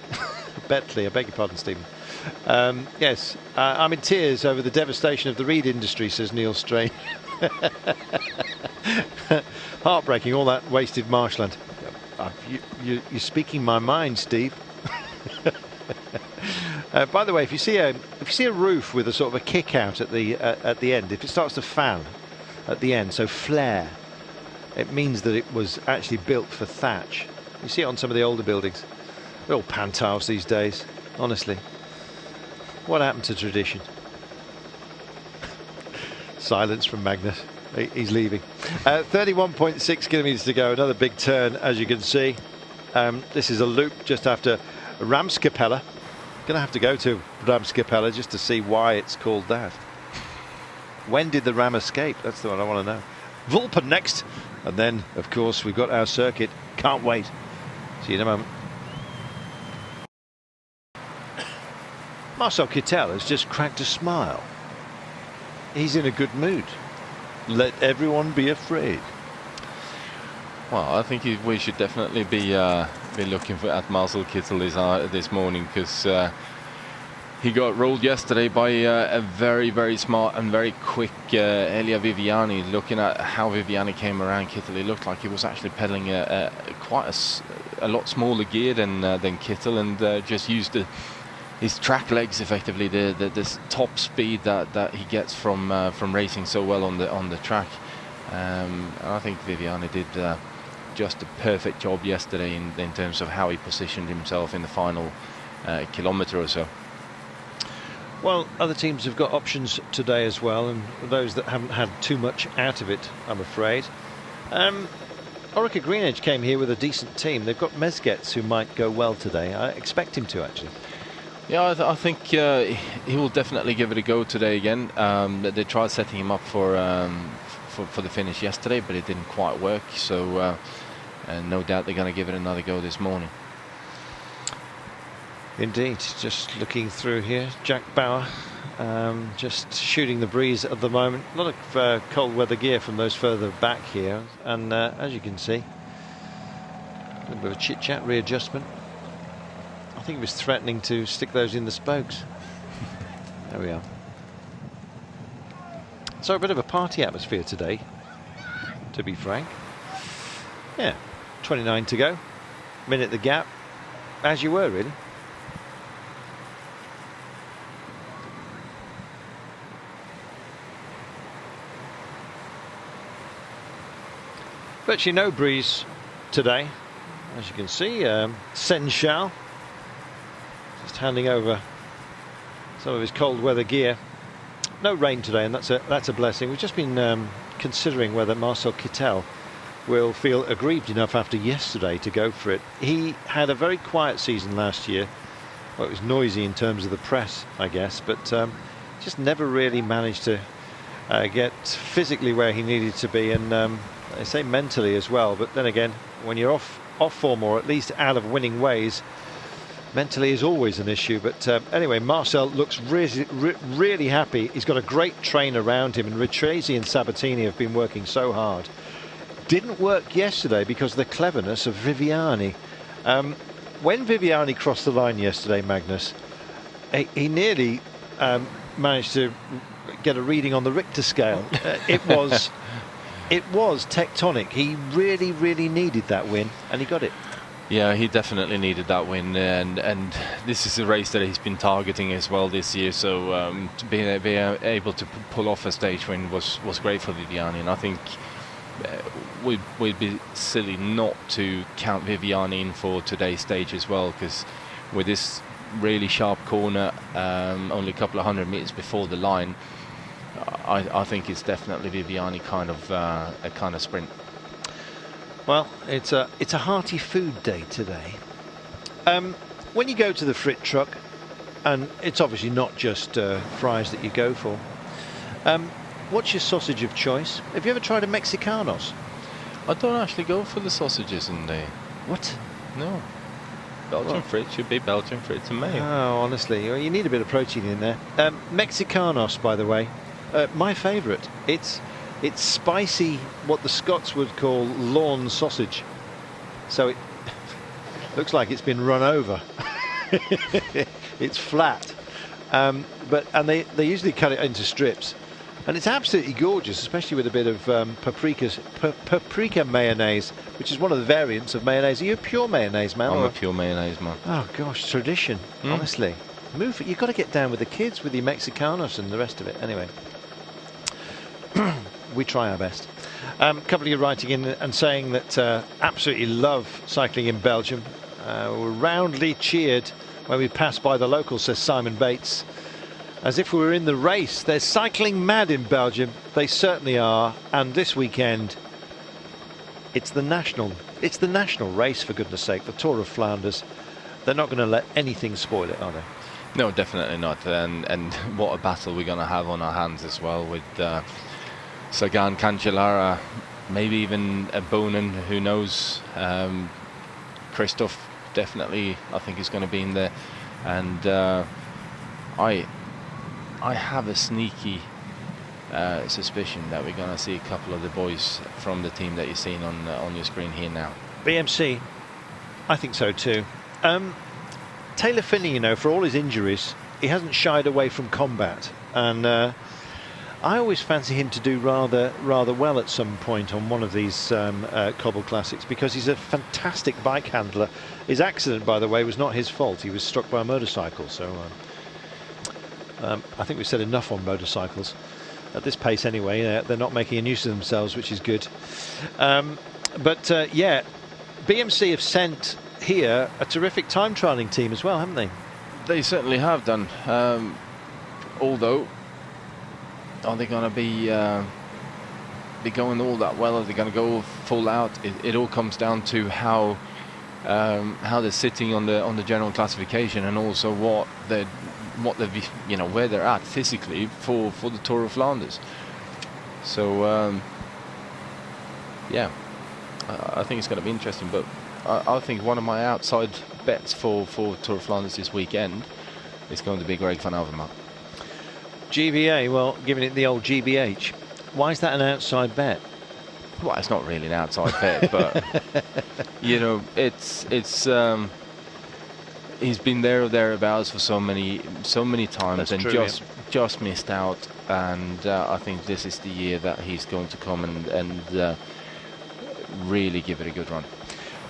Betley, I beg your pardon, Stephen. Yes, I'm in tears over the devastation of the reed industry, says Neil Strange. Heartbreaking, all that wasted marshland. You're speaking my mind, Steve. By the way, if you see a roof with a sort of a kick out at the end, if it starts to fan at the end, so flare, it means that it was actually built for thatch. You see it on some of the older buildings. They're all pantiles these days, honestly. What happened to tradition? Silence from Magnus. He's leaving. 31.6 kilometres to go. Another big turn, as you can see. This is a loop just after Ramskapelle. Going to have to go to Ramskapelle just to see why it's called that. When did the ram escape? That's the one I want to know. Volta next. And then, of course, we've got our circuit. Can't wait. See you in a moment. Marcel Kittel has just cracked a smile. He's in a good mood. Let everyone be afraid. Well, I think we should definitely be looking at Marcel Kittel this morning, because he got rolled yesterday by a very, very smart and very quick Elia Viviani. Looking at how Viviani came around Kittel, it looked like he was actually pedaling quite a lot smaller gear than Kittel, and just used his track legs effectively, this top speed that he gets from racing so well on the track. And I think Viviani did just a perfect job yesterday in terms of how he positioned himself in the final kilometre or so. Well, other teams have got options today as well, and those that haven't had too much out of it, I'm afraid. Orica GreenEDGE came here with a decent team. They've got Mezgec, who might go well today. I expect him to, actually. Yeah, I think he will definitely give it a go today again. They tried setting him up for the finish yesterday, but it didn't quite work. So no doubt they're going to give it another go this morning. Indeed. Just looking through here, Jack Bauer just shooting the breeze at the moment. A lot of cold weather gear from those further back here, and as you can see, a little bit of a chit-chat, readjustment. I think he was threatening to stick those in the spokes. There we are. So a bit of a party atmosphere today, to be frank. Yeah, 29 to go. Minute the gap, as you were, really. Virtually no breeze today, as you can see. Senchal just handing over some of his cold weather gear. No rain today, and that's a blessing. We've just been considering whether Marcel Kittel will feel aggrieved enough after yesterday to go for it. He had a very quiet season last year. Well, it was noisy in terms of the press, I guess, but just never really managed to get physically where he needed to be, and I say mentally as well. But then again, when you're off form, or at least out of winning ways, mentally is always an issue. But anyway, Marcel looks really happy. He's got a great train around him, and Ritresi and Sabatini have been working so hard. Didn't work yesterday because of the cleverness of Viviani. When Viviani crossed the line yesterday, Magnus, he nearly managed to get a reading on the Richter scale. It was tectonic. He really needed that win, and he got it. Yeah, he definitely needed that win, and this is a race that he's been targeting as well this year. So to be able to pull off a stage win was great for Viviani, and I think we'd be silly not to count Viviani in for today's stage as well, because with this really sharp corner, only a couple of 100 meters before the line, I think it's definitely Viviani kind of a kind of sprint. Well, it's a hearty food day today. When you go to the frit truck, and it's obviously not just fries that you go for, what's your sausage of choice? Have you ever tried a Mexicanos? I don't actually go for the sausages in there. What? No. Belgian frites should be Belgian frites and mayo. Oh, honestly, you need a bit of protein in there. Mexicanos, by the way, my favourite. It's spicy, what the Scots would call lawn sausage. So it looks like it's been run over. It's flat. And they usually cut it into strips. And it's absolutely gorgeous, especially with a bit of paprika mayonnaise, which is one of the variants of mayonnaise. Are you a pure mayonnaise man? I'm a pure mayonnaise man. Oh gosh, tradition, honestly. Move it. You've got to get down with the kids, with your Mexicanos and the rest of it. Anyway, we try our best. A couple of you writing in and saying that absolutely love cycling in Belgium. We're roundly cheered when we pass by the locals, says Simon Bates. As if we were in the race. They're cycling mad in Belgium. They certainly are. And this weekend, it's the national race, for goodness sake, the Tour of Flanders. They're not going to let anything spoil it, are they? No, definitely not. And what a battle we're going to have on our hands as well, with Sagan, Cancellara, maybe even a Bonen, who knows. Kristoff definitely, I think, is going to be in there. And I have a sneaky suspicion that we're going to see a couple of the boys from the team that you're seeing on your screen here now. BMC, I think so too. Taylor Phinney, you know, for all his injuries, he hasn't shied away from combat, and I always fancy him to do rather well at some point on one of these cobble classics, because he's a fantastic bike handler. His accident, by the way, was not his fault. He was struck by a motorcycle, so I think we've said enough on motorcycles at this pace anyway. They're not making a nuisance of themselves, which is good. Yeah, BMC have sent here a terrific time trialling team as well, haven't they? They certainly have done. Although, are they going to be going all that well? Are they going to go full out? It all comes down to how they're sitting on the general classification, and also what they've, you know, where they're at physically for the Tour of Flanders. So yeah, I think it's going to be interesting. But I think one of my outside bets for Tour of Flanders this weekend is going to be Greg van Avermaet. GVA, well, giving it the old GBH. Why is that an outside bet? Well, it's not really an outside bet, but you know, it's he's been there or thereabouts for so many times. That's and true, just missed out. And I think this is the year that he's going to come and really give it a good run.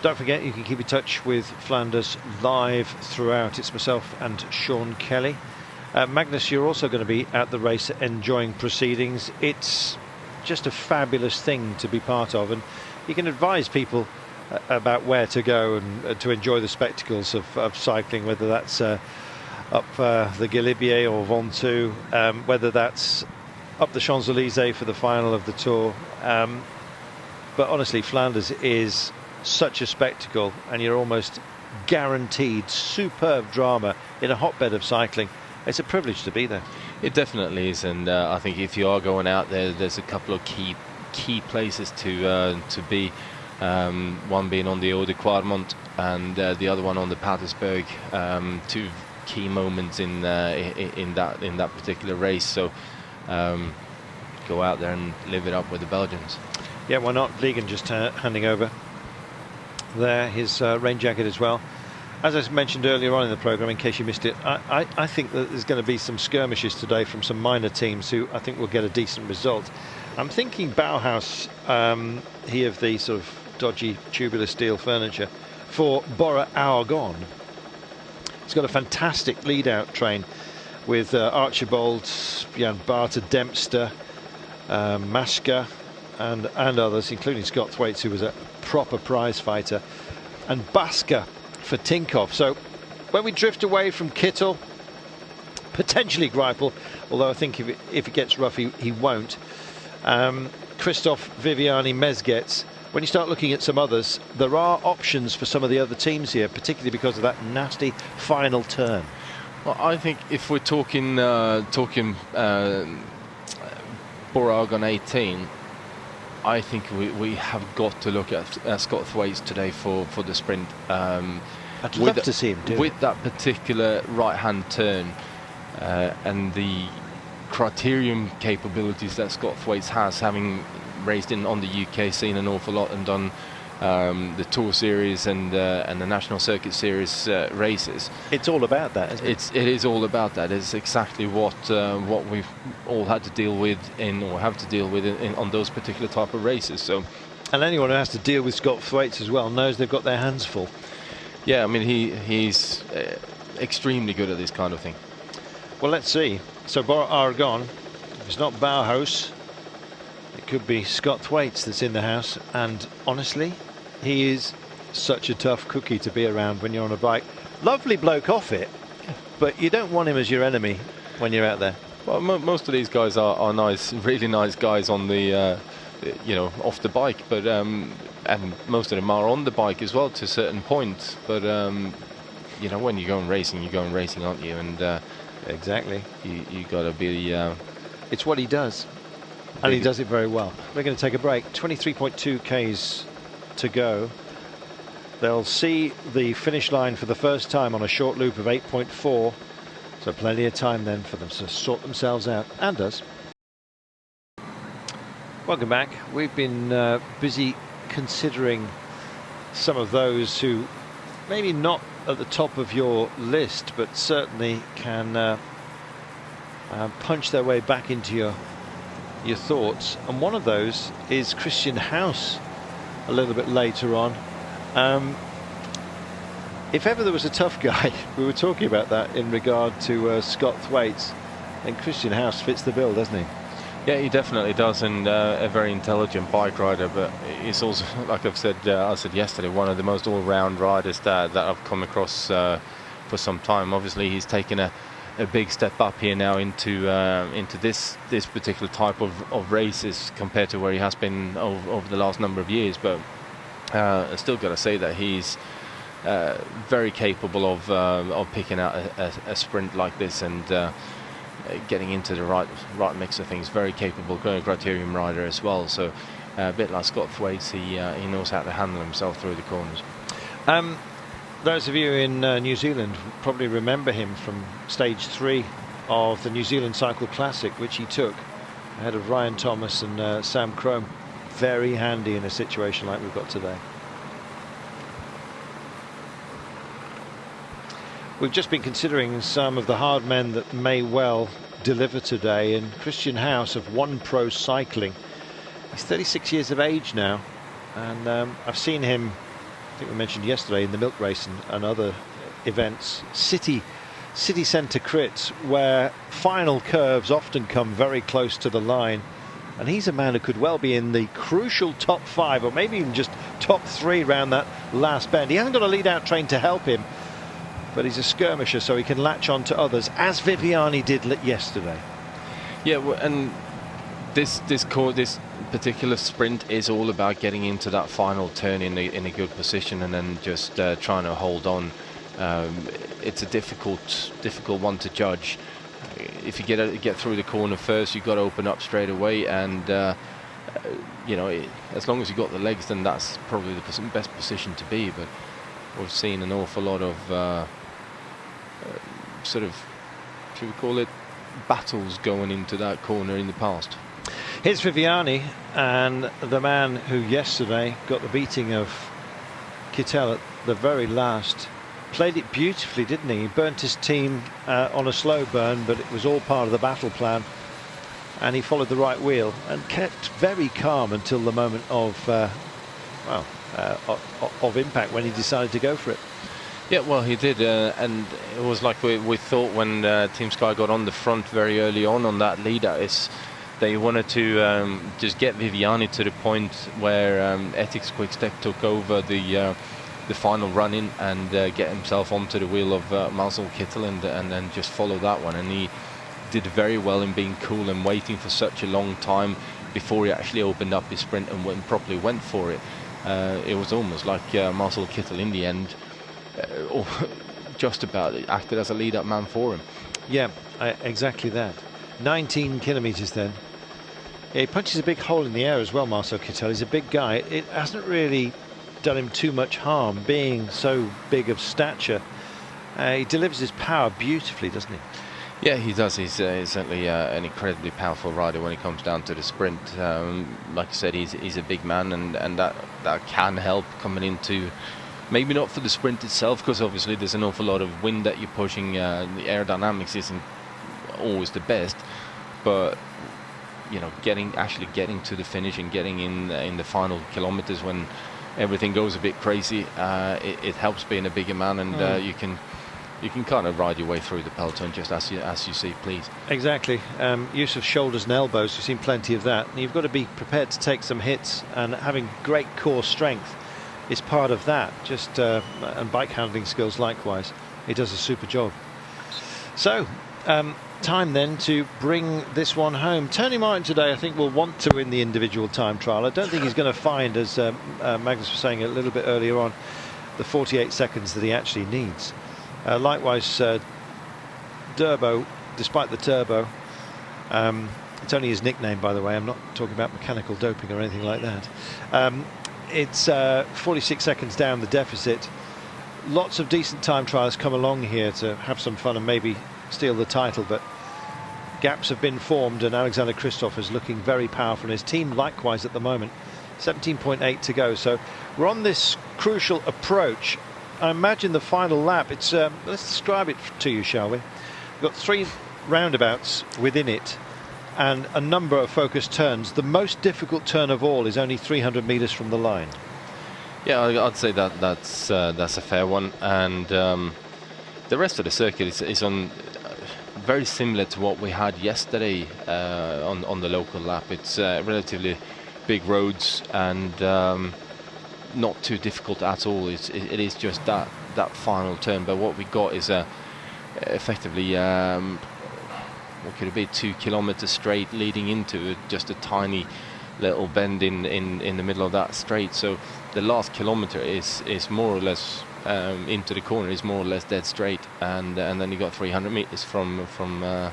Don't forget, you can keep in touch with Flanders live throughout. It's myself and Sean Kelly. Magnus, you're also going to be at the race enjoying proceedings. It's just a fabulous thing to be part of, and you can advise people about where to go and to enjoy the spectacles of cycling, whether that's up the Galibier or Ventoux, whether that's up the Champs-Élysées for the final of the Tour. But honestly, Flanders is such a spectacle, and you're almost guaranteed superb drama in a hotbed of cycling. It's a privilege to be there. It definitely is, and I think if you are going out there, there's a couple of key places to be. One being on the Eau de Quarmont, and the other one on the Patersburg. Two key moments in that particular race. So go out there and live it up with the Belgians. Yeah, why not? Ligon just handing over there his rain jacket as well. As I mentioned earlier on in the programme, in case you missed it, I think that there's going to be some skirmishes today from some minor teams who I think will get a decent result. I'm thinking Bauhaus, he of the sort of dodgy tubular steel furniture, for Bora-Argon. He's got a fantastic lead-out train with Archibald, Jan Barter, Dempster, Maschka, and others, including Scott Thwaites, who was a proper prize fighter, and Baska for Tinkoff. So when we drift away from Kittel, potentially Greipel, although I think if it gets rough he won't, Kristoff, Viviani, Mezgec, when you start looking at some others, there are options for some of the other teams here, particularly because of that nasty final turn. Well, I think if we're talking Bora-Argon 18, I think we have got to look at Scott Thwaites today for the sprint. I'd love to see him do with that particular right-hand turn and the criterium capabilities that Scott Thwaites has, having raced on the UK scene an awful lot and done the Tour Series and the National Circuit Series races. It's all about that, isn't it? It is all about that. It's exactly what we've all had to deal with on those particular type of races. So, and anyone who has to deal with Scott Thwaites as well knows they've got their hands full. Yeah, I mean he's extremely good at this kind of thing. Well, let's see. So Bora-Argon, if it's not Bauhaus, it could be Scott Thwaites that's in the house. And honestly, he is such a tough cookie to be around when you're on a bike. Lovely bloke off it, but you don't want him as your enemy when you're out there. Well, most of these guys are nice, really nice guys on the, off the bike, but and most of them are on the bike as well to a certain point. But when you go racing, aren't you? And exactly, you got to be. It's what he does, and he does it very well. We're going to take a break. 23.2 Ks to go. They'll see the finish line for the first time on a short loop of 8.4. So plenty of time then for them to sort themselves out, and us. Welcome back. We've been busy considering some of those who maybe not at the top of your list, but certainly can punch their way back into your thoughts. And one of those is Christian Haus a little bit later on. If ever there was a tough guy, we were talking about that in regard to Scott Thwaites, and Christian Haus fits the bill, doesn't he? Yeah, he definitely does, and a very intelligent bike rider, but he's also, like I said yesterday, one of the most all-round riders that I've come across for some time. Obviously, he's taken a big step up here now into this particular type of races compared to where he has been over the last number of years. But I still got to say that he's very capable of picking out a sprint like this and getting into the right mix of things. Very capable criterium rider as well. So a bit like Scott Thwaites, he knows how to handle himself through the corners. Those of you in New Zealand probably remember him from stage 3 of the New Zealand Cycle Classic, which he took ahead of Ryan Thomas and Sam Crome. Very handy in a situation like we've got today. We've just been considering some of the hard men that may well deliver today, and Christian Haus of One Pro Cycling. He's 36 years of age now, and I've seen him, I think we mentioned yesterday, in the milk race and other events, city centre crits, where final curves often come very close to the line. And he's a man who could well be in the crucial top 5, or maybe even just top 3 round that last bend. He hasn't got a lead-out train to help him, but he's a skirmisher, so he can latch on to others, as Viviani did yesterday. Yeah, well, and this particular sprint is all about getting into that final turn in a good position, and then just trying to hold on. It's a difficult one to judge. If you get through the corner first, you've got to open up straight away, and as long as you've got the legs, then that's probably the best position to be. But we've seen an awful lot of sort of, should we call it, battles going into that corner in the past. Here's Viviani, and the man who yesterday got the beating of Kittel at the very last. Played it beautifully, didn't he? He burnt his team on a slow burn, but it was all part of the battle plan, and he followed the right wheel and kept very calm until the moment of impact, when he decided to go for it. Yeah, well, he did, and it was like we thought when Team Sky got on the front very early on that leader. They wanted to just get Viviani to the point where Etixx-QuickStep took over the final run in and get himself onto the wheel of Marcel Kittel and then just follow that one. And he did very well in being cool and waiting for such a long time before he actually opened up his sprint and properly went for it. It was almost like Marcel Kittel in the end just about acted as a lead-up man for him. Yeah, exactly that. 19 kilometres then. Yeah, he punches a big hole in the air as well, Marcel Kittel. He's a big guy. It hasn't really done him too much harm, being so big of stature. He delivers his power beautifully, doesn't he? Yeah, he does. He's certainly an incredibly powerful rider when it comes down to the sprint. Like I said, he's a big man, and that can help coming into, maybe not for the sprint itself, because obviously there's an awful lot of wind that you're pushing. The aerodynamics isn't always the best, but you know, actually getting to the finish and getting in the final kilometers when everything goes a bit crazy, it helps being a bigger man, and you can kind of ride your way through the peloton just as you see please. Exactly. Use of shoulders and elbows, we've seen plenty of that. And you've got to be prepared to take some hits, and having great core strength is part of that. Just and bike handling skills likewise. He does a super job. So time then to bring this one home. Tony Martin today, I think, will want to win the individual time trial. I don't think he's going to find, as Magnus was saying a little bit earlier on, the 48 seconds that he actually needs. Likewise, Durbo, despite the turbo, it's only his nickname, by the way. I'm not talking about mechanical doping or anything like that. It's 46 seconds down the deficit. Lots of decent time trials come along here to have some fun and maybe steal the title, but gaps have been formed, and Alexander Kristoff is looking very powerful, and his team likewise at the moment. 17.8 to go, so we're on this crucial approach. I imagine the final lap, it's let's describe it to you, shall we? We've got 3 roundabouts within it and a number of focused turns. The most difficult turn of all is only 300 meters from the line. Yeah, I'd say that's a fair one, and the rest of the circuit is on very similar to what we had yesterday on the local lap. It's relatively big roads and not too difficult at all. It is just that final turn, but what we got is effectively what could it be, 2 kilometers straight leading into just a tiny little bend in the middle of that straight. So the last kilometer is more or less into the corner, is more or less dead straight, and then you got 300 meters from the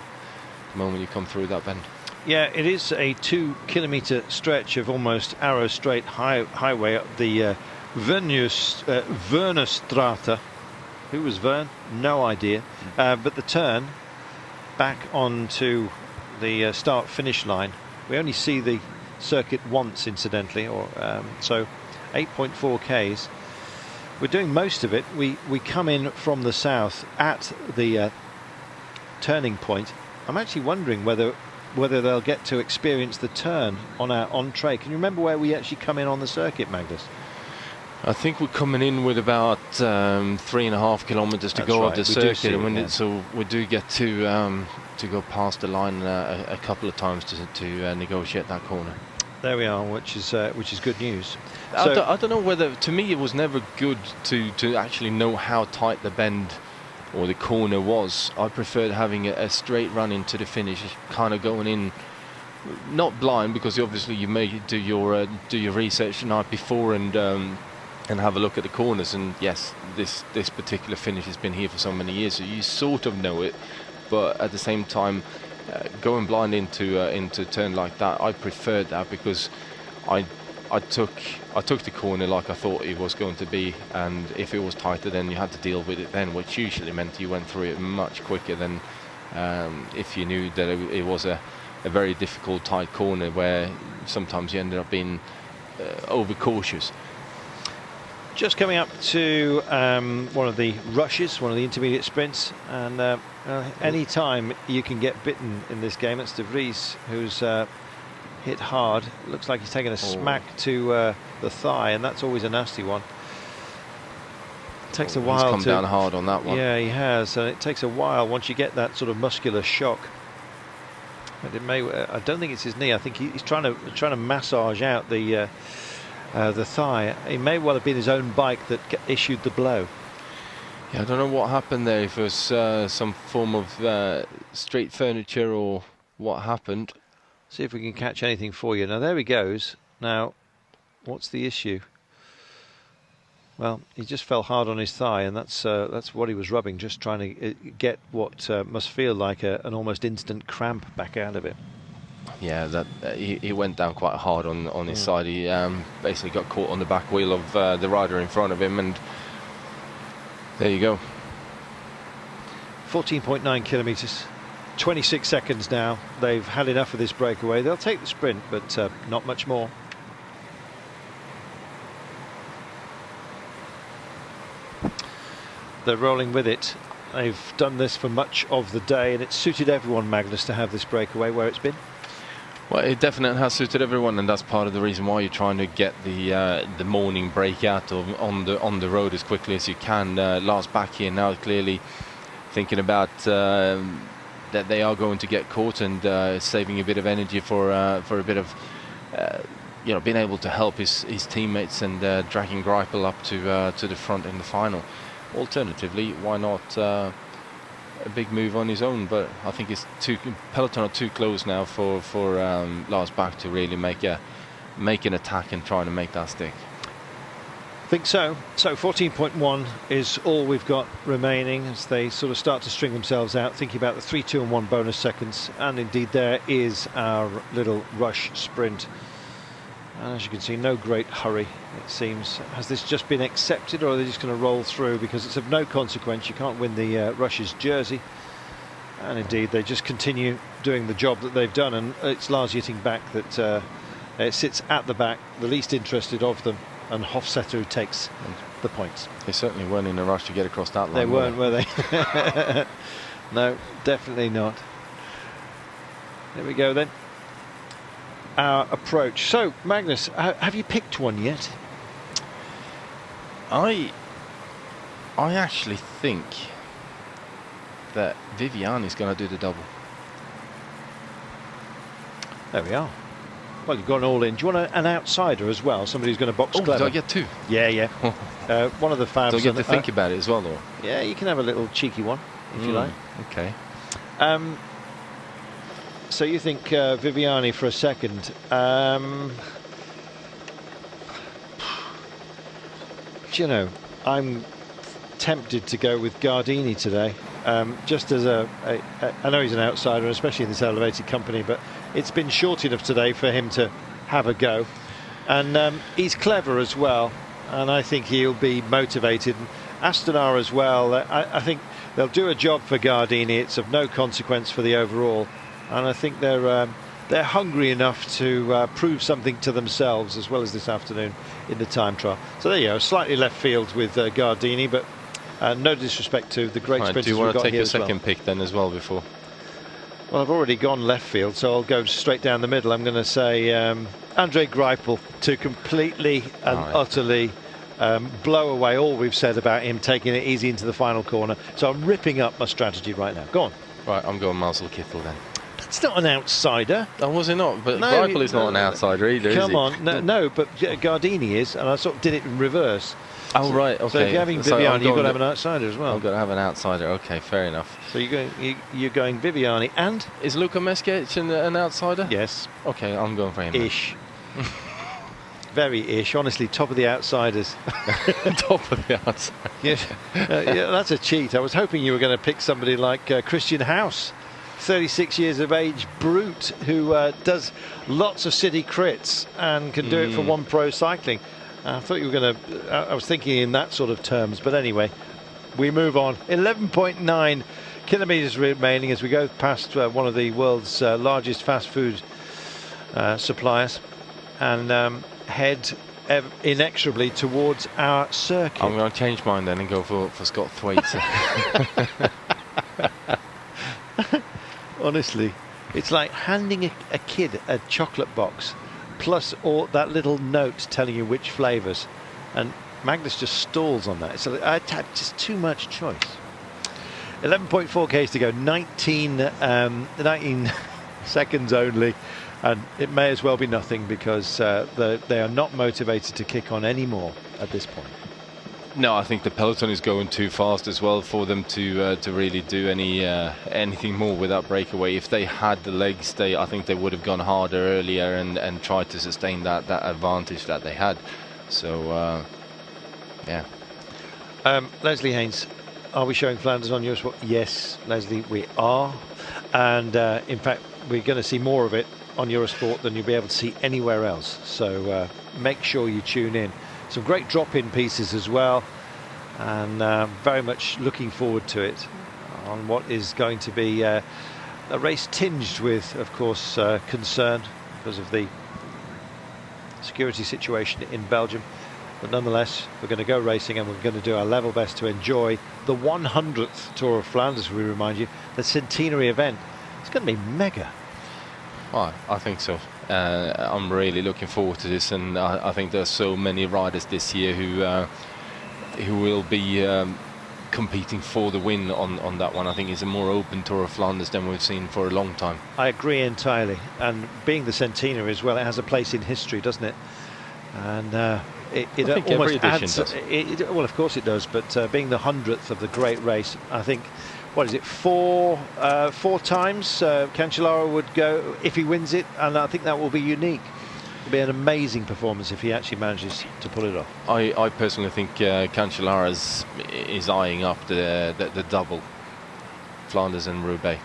moment you come through that bend. Yeah, it is a 2 kilometer stretch of almost arrow straight highway up the Vernestrata. Who was Vern? No idea. But the turn back onto the start finish line, we only see the circuit once, incidentally, or so 8.4 Ks. We're doing most of it. We come in from the south at the turning point. I'm actually wondering whether they'll get to experience the turn on our entree. Can you remember where we actually come in on the circuit, Magnus? I think we're coming in with about 3.5 kilometers to go of the circuit, and so we do get to go past the line a couple of times to negotiate that corner. There we are, which is good news. I don't know whether, to me, it was never good to actually know how tight the bend or the corner was. I preferred having a straight run into the finish, kind of going in, not blind, because obviously you may do your research the night before and have a look at the corners. And yes, this particular finish has been here for so many years, so you sort of know it. But at the same time, going blind into a turn like that, I preferred that, because I took the corner like I thought it was going to be, and if it was tighter, then you had to deal with it then, which usually meant you went through it much quicker than if you knew that it was a very difficult tight corner where sometimes you ended up being overcautious. Just coming up to one of the rushes, one of the intermediate sprints, and any time you can get bitten in this game. It's De Vries who's hit hard. Looks like he's taken a smack to the thigh, and that's always a nasty one. It takes a while. He's come down hard on that one. Yeah, he has, and it takes a while once you get that sort of muscular shock. And it may. I don't think it's his knee. I think he's trying to massage out the thigh. It may well have been his own bike that issued the blow. Yeah, I don't know what happened there. If it was some form of street furniture or what happened. See if we can catch anything for you. Now there he goes. Now, what's the issue? Well, he just fell hard on his thigh, and that's what he was rubbing, just trying to get what must feel like an almost instant cramp back out of it. Yeah, that he went down quite hard on his side. He basically got caught on the back wheel of the rider in front of him, and there you go. 14.9 kilometres. 26 seconds now. They've had enough of this breakaway. They'll take the sprint, but not much more. They're rolling with it. They've done this for much of the day, and it's suited everyone, Magnus, to have this breakaway where it's been. Well, it definitely has suited everyone, and that's part of the reason why you're trying to get the morning breakout on the road as quickly as you can. Lars back here now, clearly thinking about that they are going to get caught, and saving a bit of energy for a bit of being able to help his teammates, and dragging Greipel up to the front in the final. Alternatively, why not a big move on his own? But I think it's Peloton are too close now for Lars Bak to really make an attack and try to make that stick. I think so. So 14.1 is all we've got remaining as they sort of start to string themselves out, thinking about the 3, 2 and 1 bonus seconds. And indeed there is our little rush sprint. And as you can see, no great hurry, it seems. Has this just been accepted, or are they just going to roll through? Because it's of no consequence. You can't win the Rush's jersey. And indeed, they just continue doing the job that they've done. And it's Lars Yitting back that it sits at the back, the least interested of them. And Hofstetter who takes the points. They certainly weren't in a rush to get across that line. They weren't, were they? No, definitely not. There we go then. Our approach. So, Magnus, have you picked one yet? I actually think that Viviani's going to do the double. There we are. Well, you've gone all in. Do you want an outsider as well? Somebody who's going to box clever? Do I get two? Yeah. One of the fabs. Do I get to think about it as well, though? Yeah, you can have a little cheeky one if you like. Okay. So you think Viviani for a second. Do you know, I'm tempted to go with Gardini today. Just as I know he's an outsider, especially in this elevated company, but it's been short enough today for him to have a go. And he's clever as well, and I think he'll be motivated. Astana as well. I think they'll do a job for Gardini. It's of no consequence for the overall. And I think they're hungry enough to prove something to themselves as well as this afternoon in the time trial. So there you go, slightly left field with Gardini, but no disrespect to the great sprinters we've got here. Do you want to take your second pick then as well before? Well, I've already gone left field, so I'll go straight down the middle. I'm going to say Andre Greipel to completely and utterly blow away all we've said about him taking it easy into the final corner. So I'm ripping up my strategy right now. Go on. Right, I'm going Marcel Kittel then. It's not an outsider. Oh, was it not? But no, Greipel is not an outsider either, is he? Come on, no, but Gardini is, and I sort of did it in reverse. Oh, right, okay. So if you're having Viviani, you've got to have an outsider as well. I've got to have an outsider, okay, fair enough. So you're going Viviani, and? Is Luka Mezgec an outsider? Yes. Okay, I'm going for him. Ish. Very ish, honestly, top of the outsiders. Top of the outsiders. Yeah, that's a cheat. I was hoping you were going to pick somebody like Christian Haus. 36 years of age brute who does lots of city crits and can do it for One Pro Cycling. I thought you were going to I was thinking in that sort of terms, but anyway, we move on. 11.9 kilometers remaining as we go past one of the world's largest fast food suppliers and head inexorably towards our circuit. I'm going to change mine then and go for Scott Thwaite. Honestly, it's like handing a kid a chocolate box plus all that little note telling you which flavours, and Magnus just stalls on that. So I had just too much choice. 11.4 k's to go, 19 seconds only, and it may as well be nothing because they are not motivated to kick on anymore at this point. No, I think the peloton is going too fast as well for them to really do anything more with that breakaway. If they had the legs, I think they would have gone harder earlier and tried to sustain that advantage that they had. So, yeah. Leslie Haynes, are we showing Flanders on Eurosport? Yes, Leslie, we are. And in fact, we're going to see more of it on Eurosport than you'll be able to see anywhere else. So make sure you tune in. Some great drop-in pieces as well, and very much looking forward to it on what is going to be a race tinged with, of course, concern because of the security situation in Belgium. But nonetheless, we're going to go racing, and we're going to do our level best to enjoy the 100th Tour of Flanders, we remind you, the centenary event. It's going to be mega. Well, I think so. I'm really looking forward to this, and I think there's so many riders this year who will be competing for the win on that one. I think it's a more open Tour of Flanders than we've seen for a long time. I agree entirely, and being the centenary as well, it has a place in history, doesn't it? And it almost adds. Well, of course it does, but being the 100th of the great race, I think, what is it, four times Cancellara would go if he wins it, and I think that will be unique. It'll be an amazing performance if he actually manages to pull it off. I personally think Cancellara is eyeing up the double, Flanders and Roubaix.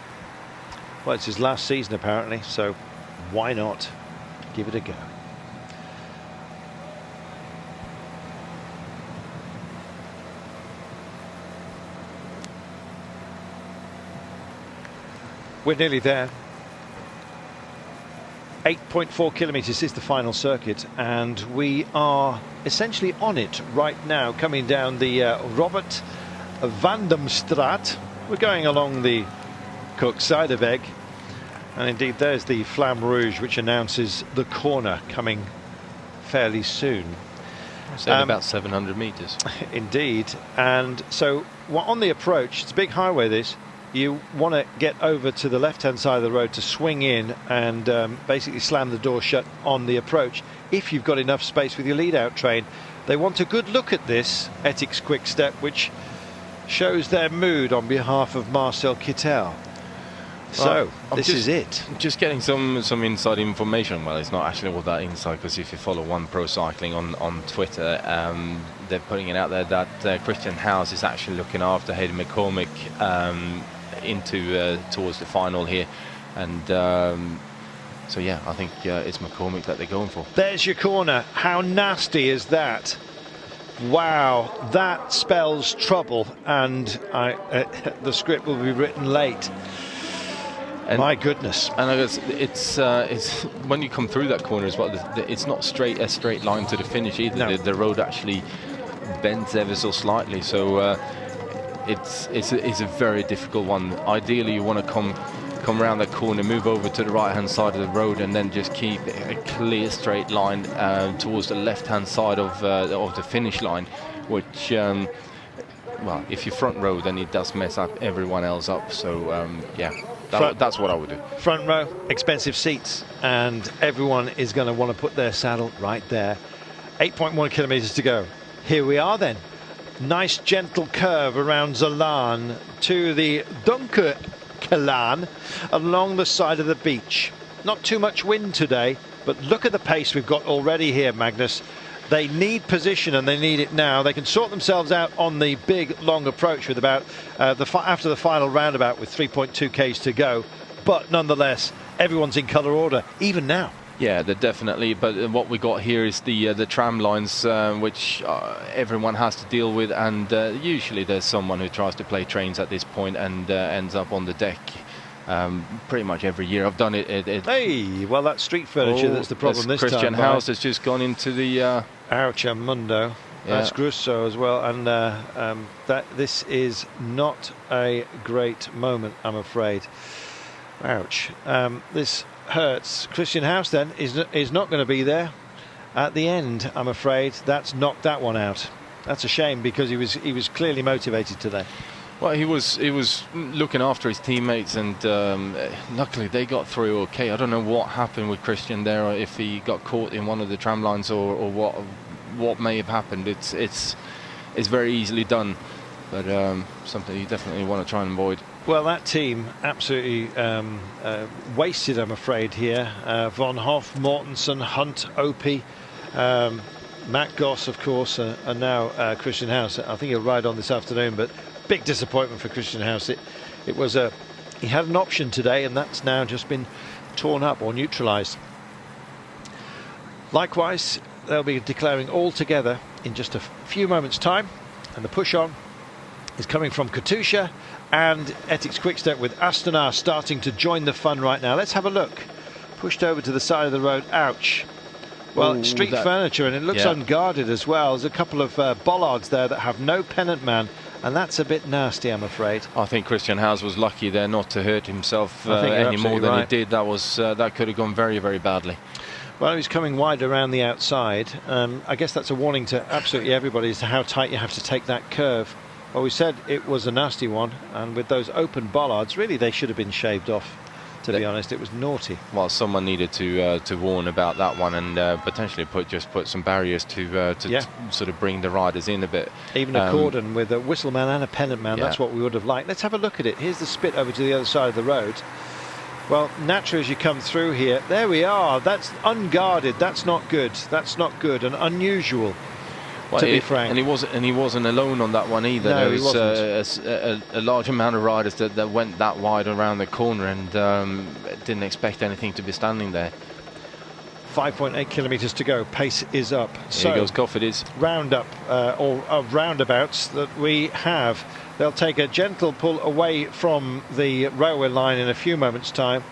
Well, it's his last season apparently, so why not give it a go? We're nearly there. 8.4 kilometers is the final circuit, and we are essentially on it right now, coming down the Robert van der Straat. We're going along the Kooksideweg, and indeed there's the Flamme Rouge, which announces the corner coming fairly soon. So about 700 meters. Indeed. And so on the approach, it's a big highway this. You want to get over to the left-hand side of the road to swing in and basically slam the door shut on the approach, if you've got enough space with your lead-out train. They want a good look at this Etixx-QuickStep, which shows their mood on behalf of Marcel Kittel. So this is it. Just getting some inside information. Well, it's not actually all that inside, because if you follow One Pro Cycling on Twitter, they're putting it out there that Christian House is actually looking after Hayden McCormick towards the final here, and so yeah, I think it's McCormick that they're going for. There's your corner. How nasty is that? Wow, that spells trouble, and the script will be written late. And my goodness. And I guess it's when you come through that corner as well, it's not a straight line to the finish either. No. The road actually bends ever so slightly, so it's a very difficult one. Ideally, you want to come around that corner, move over to the right hand side of the road, and then just keep a clear straight line towards the left hand side of the finish line, which well, if you front row, then it does mess up everyone else up. So yeah, that's what I would do. Front row, expensive seats, and everyone is going to want to put their saddle right there. 8.1 kilometers to go. Here we are then. Nice gentle curve around Zalan to the Dunkerlaan along the side of the beach. Not too much wind today, but look at the pace we've got already here, Magnus. They need position, and they need it now. They can sort themselves out on the big long approach with about after the final roundabout with 3.2 k's to go, but nonetheless everyone's in colour order even now. Yeah, they're definitely, but what we got here is the tram lines, which everyone has to deal with, and usually there's someone who tries to play trains at this point and ends up on the deck. Pretty much every year I've done it. Hey, well, that's street furniture that's the problem this time. Christian House has just gone into the Mundo. Yeah. That's Grosu as well, and this is not a great moment, I'm afraid. Ouch. This hurts. Christian House then is not going to be there at the end, I'm afraid. That's knocked that one out. That's a shame, because he was clearly motivated today. Well, he was looking after his teammates, and luckily they got through okay. I don't know what happened with Christian there, or if he got caught in one of the tram lines, or what may have happened. It's very easily done, but something you definitely want to try and avoid. Well, that team absolutely wasted, I'm afraid, here. Von Hoff, Mortensen, Hunt, Opie, Matt Goss, of course, and now Christian House. I think he'll ride on this afternoon, but big disappointment for Christian House. It was he had an option today, and that's now just been torn up or neutralised. Likewise, they'll be declaring all together in just a few moments' time, and the push on is coming from Katusha and Etixx-QuickStep with Astana starting to join the fun right now. Let's have a look. Pushed over to the side of the road. Ouch. Well, Ooh, street furniture, and it looks unguarded as well. There's a couple of bollards there that have no pennant man, and that's a bit nasty, I'm afraid. I think Christian Haas was lucky there not to hurt himself any more than he did. That could have gone very, very badly. Well, he's coming wide around the outside. I guess that's a warning to absolutely everybody as to how tight you have to take that curve. Well, we said it was a nasty one, and with those open bollards, really they should have been shaved off. To be honest, it was naughty. Well, someone needed to warn about that one, and potentially put some barriers to sort of bring the riders in a bit. Even a cordon with a whistle man and a pennant man. That's what we would have liked. Let's have a look at it. Here's the spit over to the other side of the road. Well, naturally, as you come through here, there we are. That's unguarded. That's not good. That's not good and unusual. Well, to be frank, and he wasn't alone on that one either. No, there was a large amount of riders that went that wide around the corner and didn't expect anything to be standing there. 5.8 kilometres to go. Pace is up. Here goes Cofidis. Roundup or roundabouts that we have. They'll take a gentle pull away from the railway line in a few moments' time.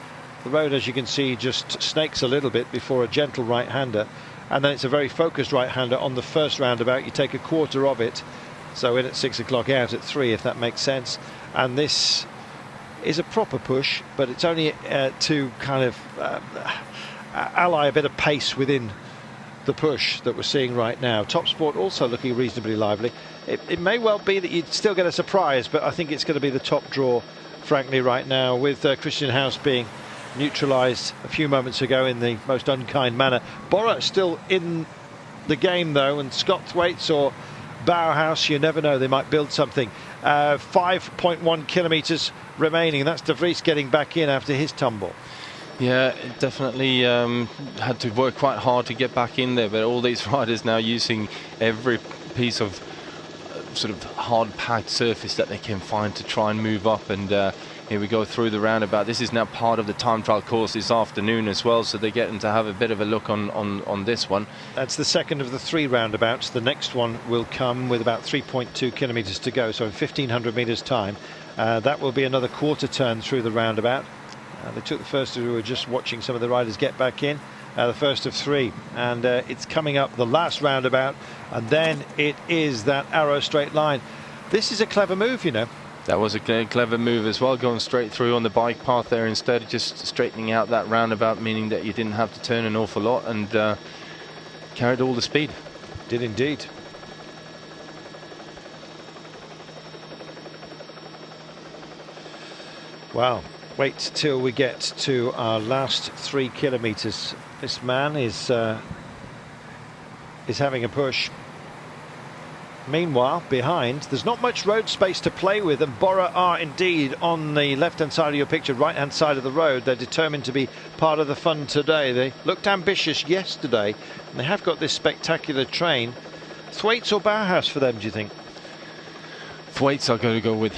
The road, as you can see, just snakes a little bit before a gentle right-hander. And then it's a very focused right-hander on the first roundabout. You take a quarter of it, so in at 6 o'clock, out at 3, if that makes sense. And this is a proper push, but it's only to kind of ally a bit of pace within the push that we're seeing right now. Topsport also looking reasonably lively. It may well be that you'd still get a surprise, but I think it's going to be the top draw, frankly, right now, with Christian Haas being neutralised a few moments ago in the most unkind manner. Bora still in the game though, and Scott Thwaites or Bauhaus, you never know, they might build something. 5.1 kilometres remaining. That's De Vries getting back in after his tumble. Yeah, definitely had to work quite hard to get back in there, but all these riders now using every piece of sort of hard packed surface that they can find to try and move up. And here we go through the roundabout. This is now part of the time trial course this afternoon as well, so they're getting to have a bit of a look on this one. That's the second of the 3 roundabouts. The next one will come with about 3.2 kilometres to go, so in 1,500 metres time. That will be another quarter turn through the roundabout. They took the first two, who were just watching some of the riders get back in. The first of 3, and it's coming up the last roundabout, and then it is that arrow straight line. This is a clever move, you know. That was a clever move as well, going straight through on the bike path there instead of just straightening out that roundabout, meaning that you didn't have to turn an awful lot, and carried all the speed. Did indeed. Wow. Wait till we get to our last 3 kilometres. This man is having a push. Meanwhile, behind, there's not much road space to play with, and Bora are indeed on the left-hand side of your picture, right-hand side of the road. They're determined to be part of the fun today. They looked ambitious yesterday, and they have got this spectacular train. Thwaites or Bauhaus for them, do you think? Thwaites are going to go with.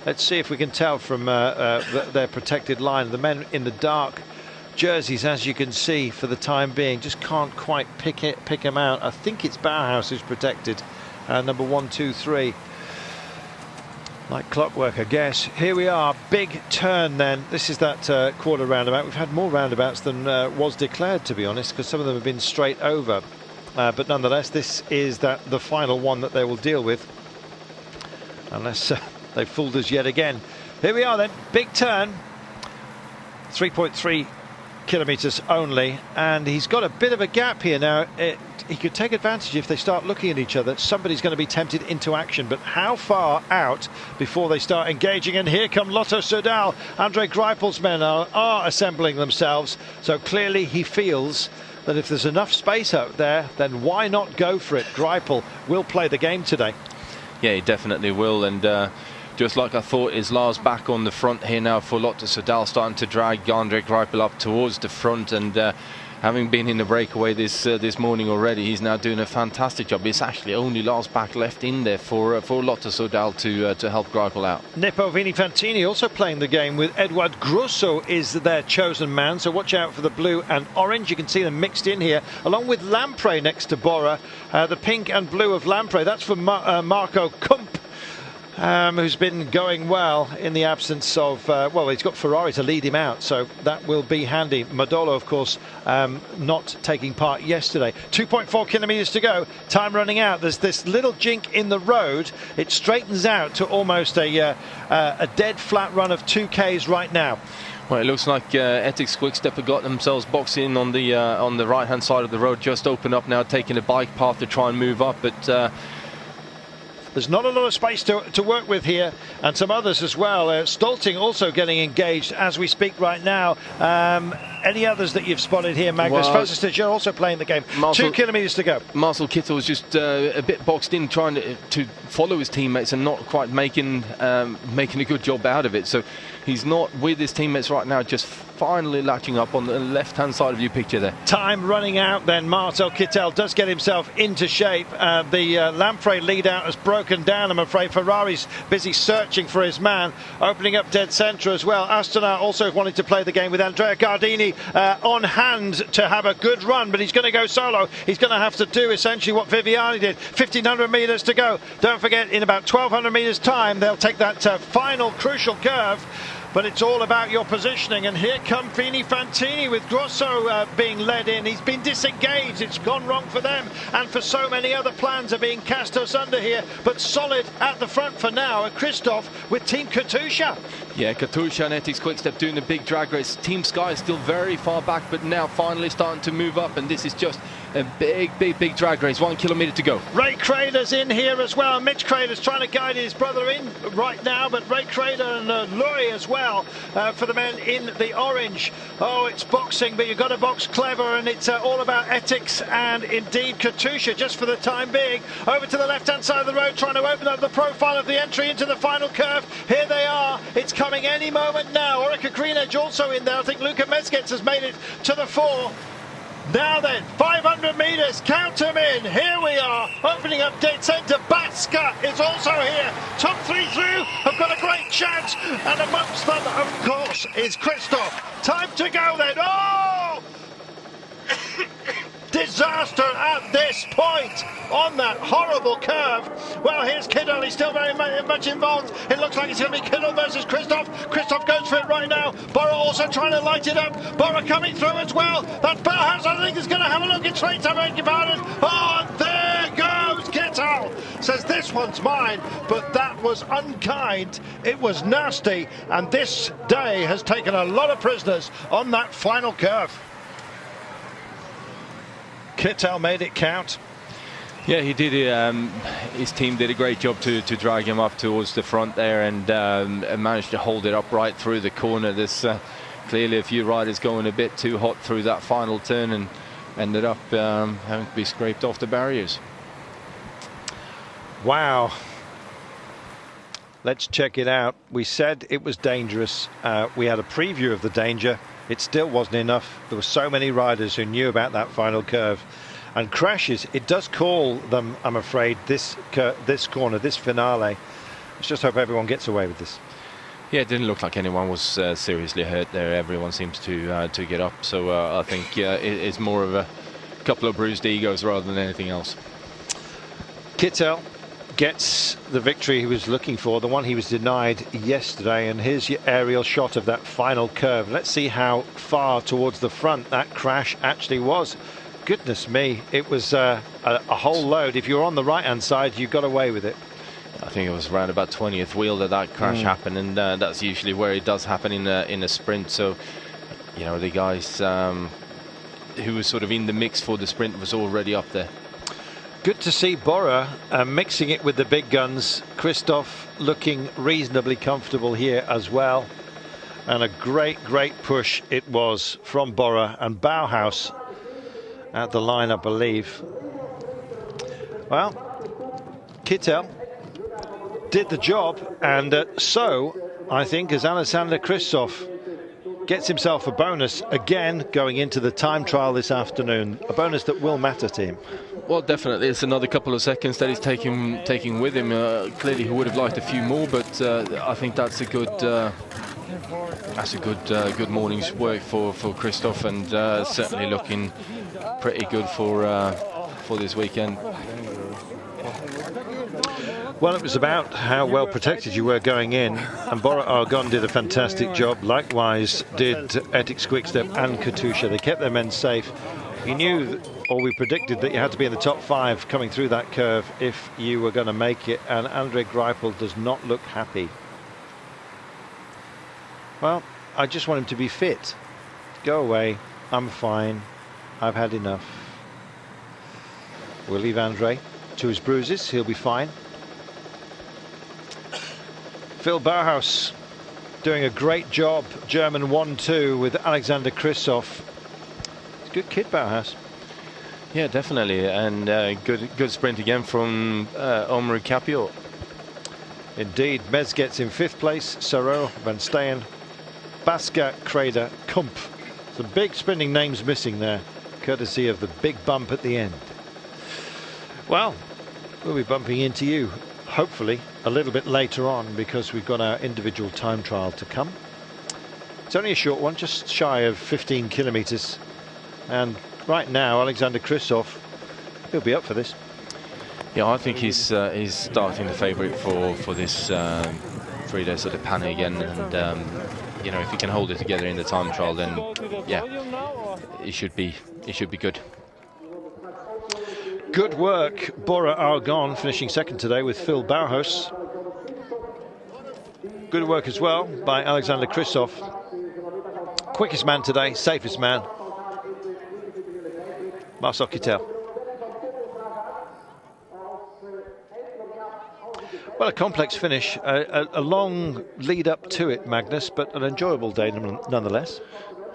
Let's see if we can tell from their protected line. The men in the dark jerseys, as you can see, for the time being, just can't quite pick him out. I think it's Bauhaus who's protected. Number 1, 2, 3. Like clockwork, I guess. Here we are, big turn then. This is that quarter roundabout. We've had more roundabouts than was declared, to be honest, because some of them have been straight over. But nonetheless, this is the final one that they will deal with. Unless they've fooled us yet again. Here we are then, big turn. 3.3 kilometres only, and he's got a bit of a gap here now. He could take advantage if they start looking at each other. Somebody's going to be tempted into action, but how far out before they start engaging? And here come Lotto Soudal. Andre Greipel's men are assembling themselves, so clearly he feels that if there's enough space out there, then why not go for it? Greipel will play the game today. Yeah, he definitely will, and just like I thought, is Lars back on the front here now for Lotto Soudal, starting to drag Andre Greipel up towards the front, and having been in the breakaway this morning already, he's now doing a fantastic job. It's actually only Lars back left in there for Lotto Soudal to help Greipel out. Nippo Vinifantini also playing the game with Eduard. Grosu is their chosen man, so watch out for the blue and orange. You can see them mixed in here, along with Lampre next to Bora. The pink and blue of Lampre, that's for Marco Kump. who's been going well in the absence of, well, he's got Ferrari to lead him out, so that will be handy. Modolo, of course, not taking part yesterday. 2.4 kilometers to go, time running out. There's this little jink in the road. It straightens out to almost a dead flat run of 2Ks right now. Well, it looks like Etixx-QuickStep have got themselves boxed in on the right-hand side of the road, just open up now, taking a bike path to try and move up, but there's not a lot of space to work with here, and some others as well. Stolting also getting engaged as we speak right now. Any others that you've spotted here, Magnus? Well, Fosistich also playing the game. 2 kilometers to go. Marcel Kittel was just a bit boxed in, trying to follow his teammates and not quite making a good job out of it. So he's not with his teammates right now, just finally latching up on the left-hand side of your picture there. Time running out then. Marcel Kittel does get himself into shape. The Lamprey lead out has broken down, I'm afraid. Ferrari's busy searching for his man, opening up dead centre as well. Astana also wanting to play the game with Andrea Gardini on hand to have a good run, but he's going to go solo. He's going to have to do essentially what Viviani did. 1,500 metres to go. Don't forget, in about 1,200 metres time, they'll take that final crucial curve. But it's all about your positioning, and here come Fini Fantini with Grosu being led in. He's been disengaged, it's gone wrong for them, and for so many other plans are being cast asunder here, but solid at the front for now. And Kristoff with Team Katusha. Yeah, Katusha and Etixx-QuickStep doing the big drag race. Team Sky is still very far back, but now finally starting to move up, and this is just a big drag race. 1 kilometre to go. Ray Crader's in here as well. Mitch Crader's trying to guide his brother in right now, but Ray Crader and Lurie as well for the men in the orange. Oh, it's boxing, but you've got to box clever, and it's all about Etixx and indeed Katusha just for the time being. Over to the left-hand side of the road, trying to open up the profile of the entry into the final curve. Here they are. It's coming any moment now. Orica GreenEDGE also in there. I think Luka Mezgec has made it to the fore. Now then, 500 metres, count them in. Here we are, opening up dead centre. Baska is also here. Top 3 through have got a great chance, and amongst them, of course, is Kristoff. Time to go then. Oh! Disaster at this point on that horrible curve. Well, here's Kittel. He's still very much involved. It looks like it's going to be Kittel versus Kristoff. Kristoff goes for it right now. Bora also trying to light it up. Bora coming through as well. That's Bauhaus, I think, is going to have a look at straight to make about it. Oh, and there goes Kittel. Says this one's mine, but that was unkind. It was nasty, and this day has taken a lot of prisoners on that final curve. Kittel made it count. Yeah, he did. His team did a great job to drag him up towards the front there, and managed to hold it up right through the corner. There's clearly a few riders going a bit too hot through that final turn and ended up having to be scraped off the barriers. Wow. Let's check it out. We said it was dangerous. We had a preview of the danger. It still wasn't enough. There were so many riders who knew about that final curve. And crashes, it does call them, I'm afraid, this corner, this finale. Let's just hope everyone gets away with this. Yeah, it didn't look like anyone was seriously hurt there. Everyone seems to get up. So I think it's more of a couple of bruised egos rather than anything else. Kittel gets the victory he was looking for, the one he was denied yesterday, and here's your aerial shot of that final curve. Let's see how far towards the front that crash actually was. Goodness me, it was a whole load. If you're on the right hand side, you got away with it. I think it was around about 20th wheel that crash happened, and that's usually where it does happen in a sprint. So, you know, the guys who was sort of in the mix for the sprint was already up there. Good to see Bora mixing it with the big guns. Kristoff looking reasonably comfortable here as well. And a great push it was from Bora and Bauhaus at the line, I believe. Well, Kittel did the job, and so I think as Alexander Kristoff gets himself a bonus again going into the time trial this afternoon, a bonus that will matter to him. Well, definitely, it's another couple of seconds that he's taking with him. Clearly, he would have liked a few more, but I think that's a good morning's work for Kristoff, and certainly looking pretty good for this weekend. Well, it was about how well protected you were going in, and Bora-Argon did a fantastic job. Likewise did Etixx-QuickStep and Katusha. They kept their men safe. You knew, or we predicted, that you had to be in the top 5 coming through that curve if you were going to make it, and Andre Greipel does not look happy. Well, I just want him to be fit. Go away. I'm fine. I've had enough. We'll leave Andre to his bruises. He'll be fine. Phil Bauhaus doing a great job. German 1-2 with Alexander Kristoff. It's a good kid, Bauhaus. Yeah, definitely, and good sprint again from Amaury Capiot. Indeed, Mezgec in 5th place. Sarreau, Van Staeyen, Baska, Crédits, Kump. Some big sprinting names missing there, courtesy of the big bump at the end. Well, we'll be bumping into you, hopefully, a little bit later on, because we've got our individual time trial to come. It's only a short one, just shy of 15 kilometres. And right now, Alexander Kristoff, he'll be up for this. Yeah, I think he's starting the favourite for this 3 days of the Panne again, and you know, if he can hold it together in the time trial, then yeah, it should be good. Good work, Bora-Argon, finishing 2nd today with Phil Bauhaus. Good work as well by Alexander Kristoff. Quickest man today, safest man, Marcel Kittel. Well, a complex finish, a long lead up to it, Magnus, but an enjoyable day nonetheless.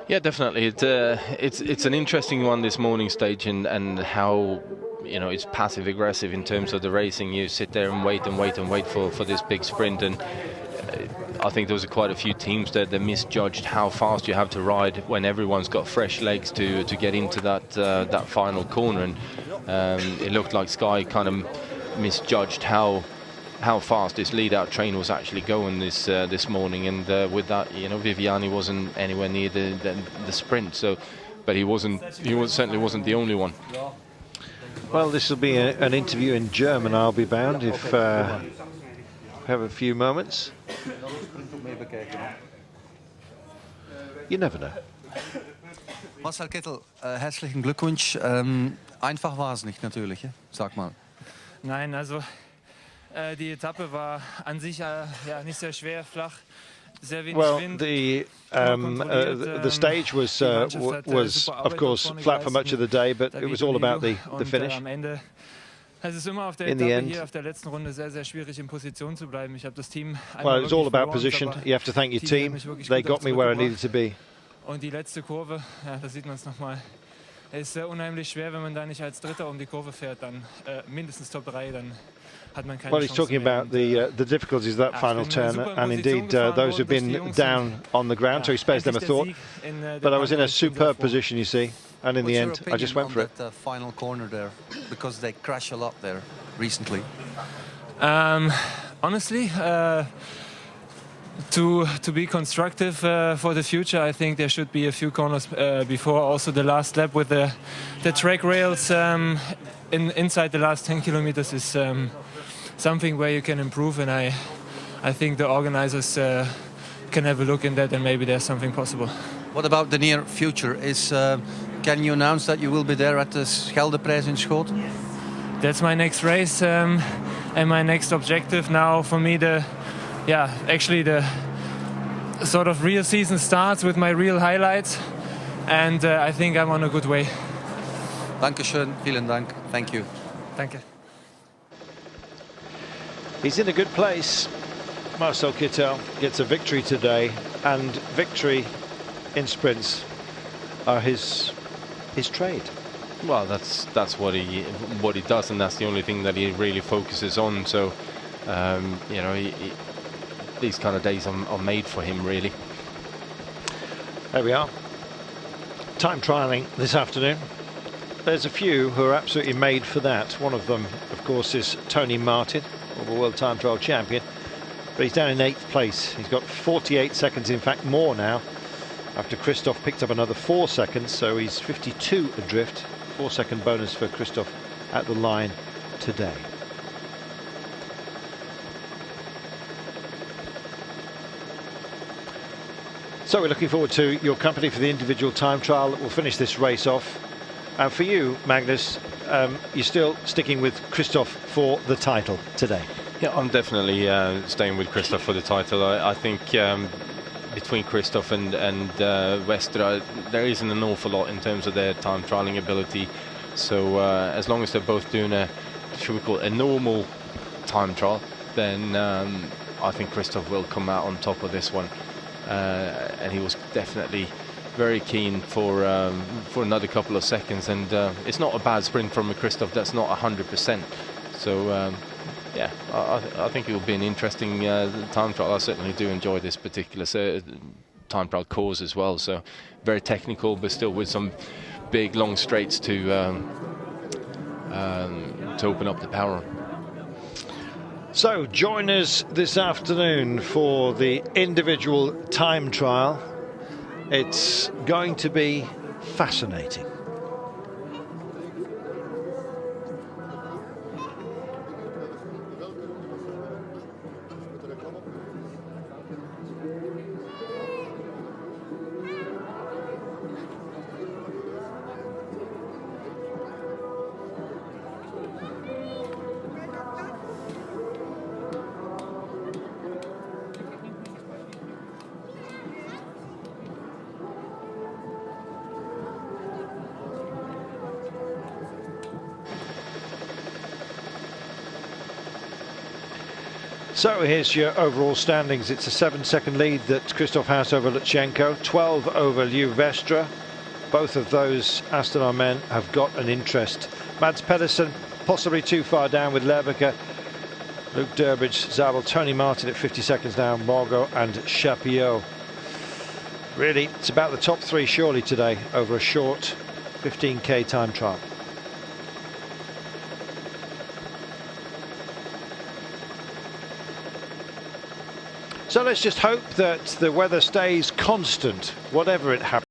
Yeah, definitely. It's an interesting one, this morning stage, and how, you know, it's passive aggressive in terms of the racing. You sit there and wait for this big sprint, and I think there was quite a few teams that misjudged how fast you have to ride when everyone's got fresh legs to get into that final corner, and it looked like Sky kind of misjudged how fast this lead-out train was actually going this morning, and with that, you know, Viviani wasn't anywhere near the sprint. So, but he certainly wasn't the only one. Well, this will be an interview in German, I'll be bound, if we have a few moments. You never know. Marcel Kittel, herzlichen Glückwunsch. Einfach war es nicht, natürlich, sag mal. Nein, also die Etappe war an sich ja nicht sehr schwer, flach. Well, the stage was of course flat for much of the day, but it was all about the finish. In the end, well, it was all about position. You have to thank your team. They got me where I needed to be. Und die letzte Kurve, ja, da sieht man es nochmal. Es ist unheimlich schwer, wenn man da nicht als Dritter die Kurve fährt, dann mindestens Top 3, dann hat man keine Well, he's talking about the difficulties of that final turn, and indeed those who've been down on the ground, so he spares them a thought. But I was in a superb position, you see, and in the end, I just went for it. That final corner there, because they crash a lot there recently. Honestly, to be constructive for the future, I think there should be a few corners before also the last lap with the track rails inside the last 10 kilometers is something where you can improve, and I think the organizers can have a look in that, and maybe there's something possible. What about the near future? Can you announce that you will be there at the Scheldeprijs in Schoten? That's my next race and my next objective. Now for me, actually the sort of real season starts with my real highlights, and I think I'm on a good way. Dankeschön, vielen Dank, thank you. Danke. He's in a good place. Marcel Kittel gets a victory today, and victory in sprints are his trade. Well, that's what he does, and that's the only thing that he really focuses on. So, you know, these kind of days are made for him, really. There we are. Time trialling this afternoon. There's a few who are absolutely made for that. One of them, of course, is Tony Martin, former World Time Trial champion. But he's down in 8th place. He's got 48 seconds, in fact, more now, after Kristoff picked up another 4 seconds. So he's 52 adrift. 4-second bonus for Kristoff at the line today. So we're looking forward to your company for the individual time trial that will finish this race off. And for you, Magnus, you're still sticking with Kristoff for the title today. Yeah, I'm definitely staying with Kristoff for the title. I think between Kristoff and Westra, there isn't an awful lot in terms of their time trialing ability. So as long as they're both doing a, should we call it, a normal time trial, then I think Kristoff will come out on top of this one. And he was definitely very keen for another couple of seconds, and it's not a bad sprint from a Kristoff that's not 100%. So yeah, I think it will be an interesting time trial. I certainly do enjoy this particular time trial course as well. So very technical, but still with some big long straights to open up the power. So join us this afternoon for the individual time trial. It's going to be fascinating. So here's your overall standings. It's a 7-second lead that Kristoff has over Lutsenko, 12 over Lieuwe Westra. Both of those Astana men have got an interest. Mads Pedersen possibly too far down with Lerbeker, Luke Durbridge, Zabel, Tony Martin at 50 seconds down, Morgo and Capiot. Really, it's about the top three surely today over a short 15k time trial. So let's just hope that the weather stays constant, whatever it happens.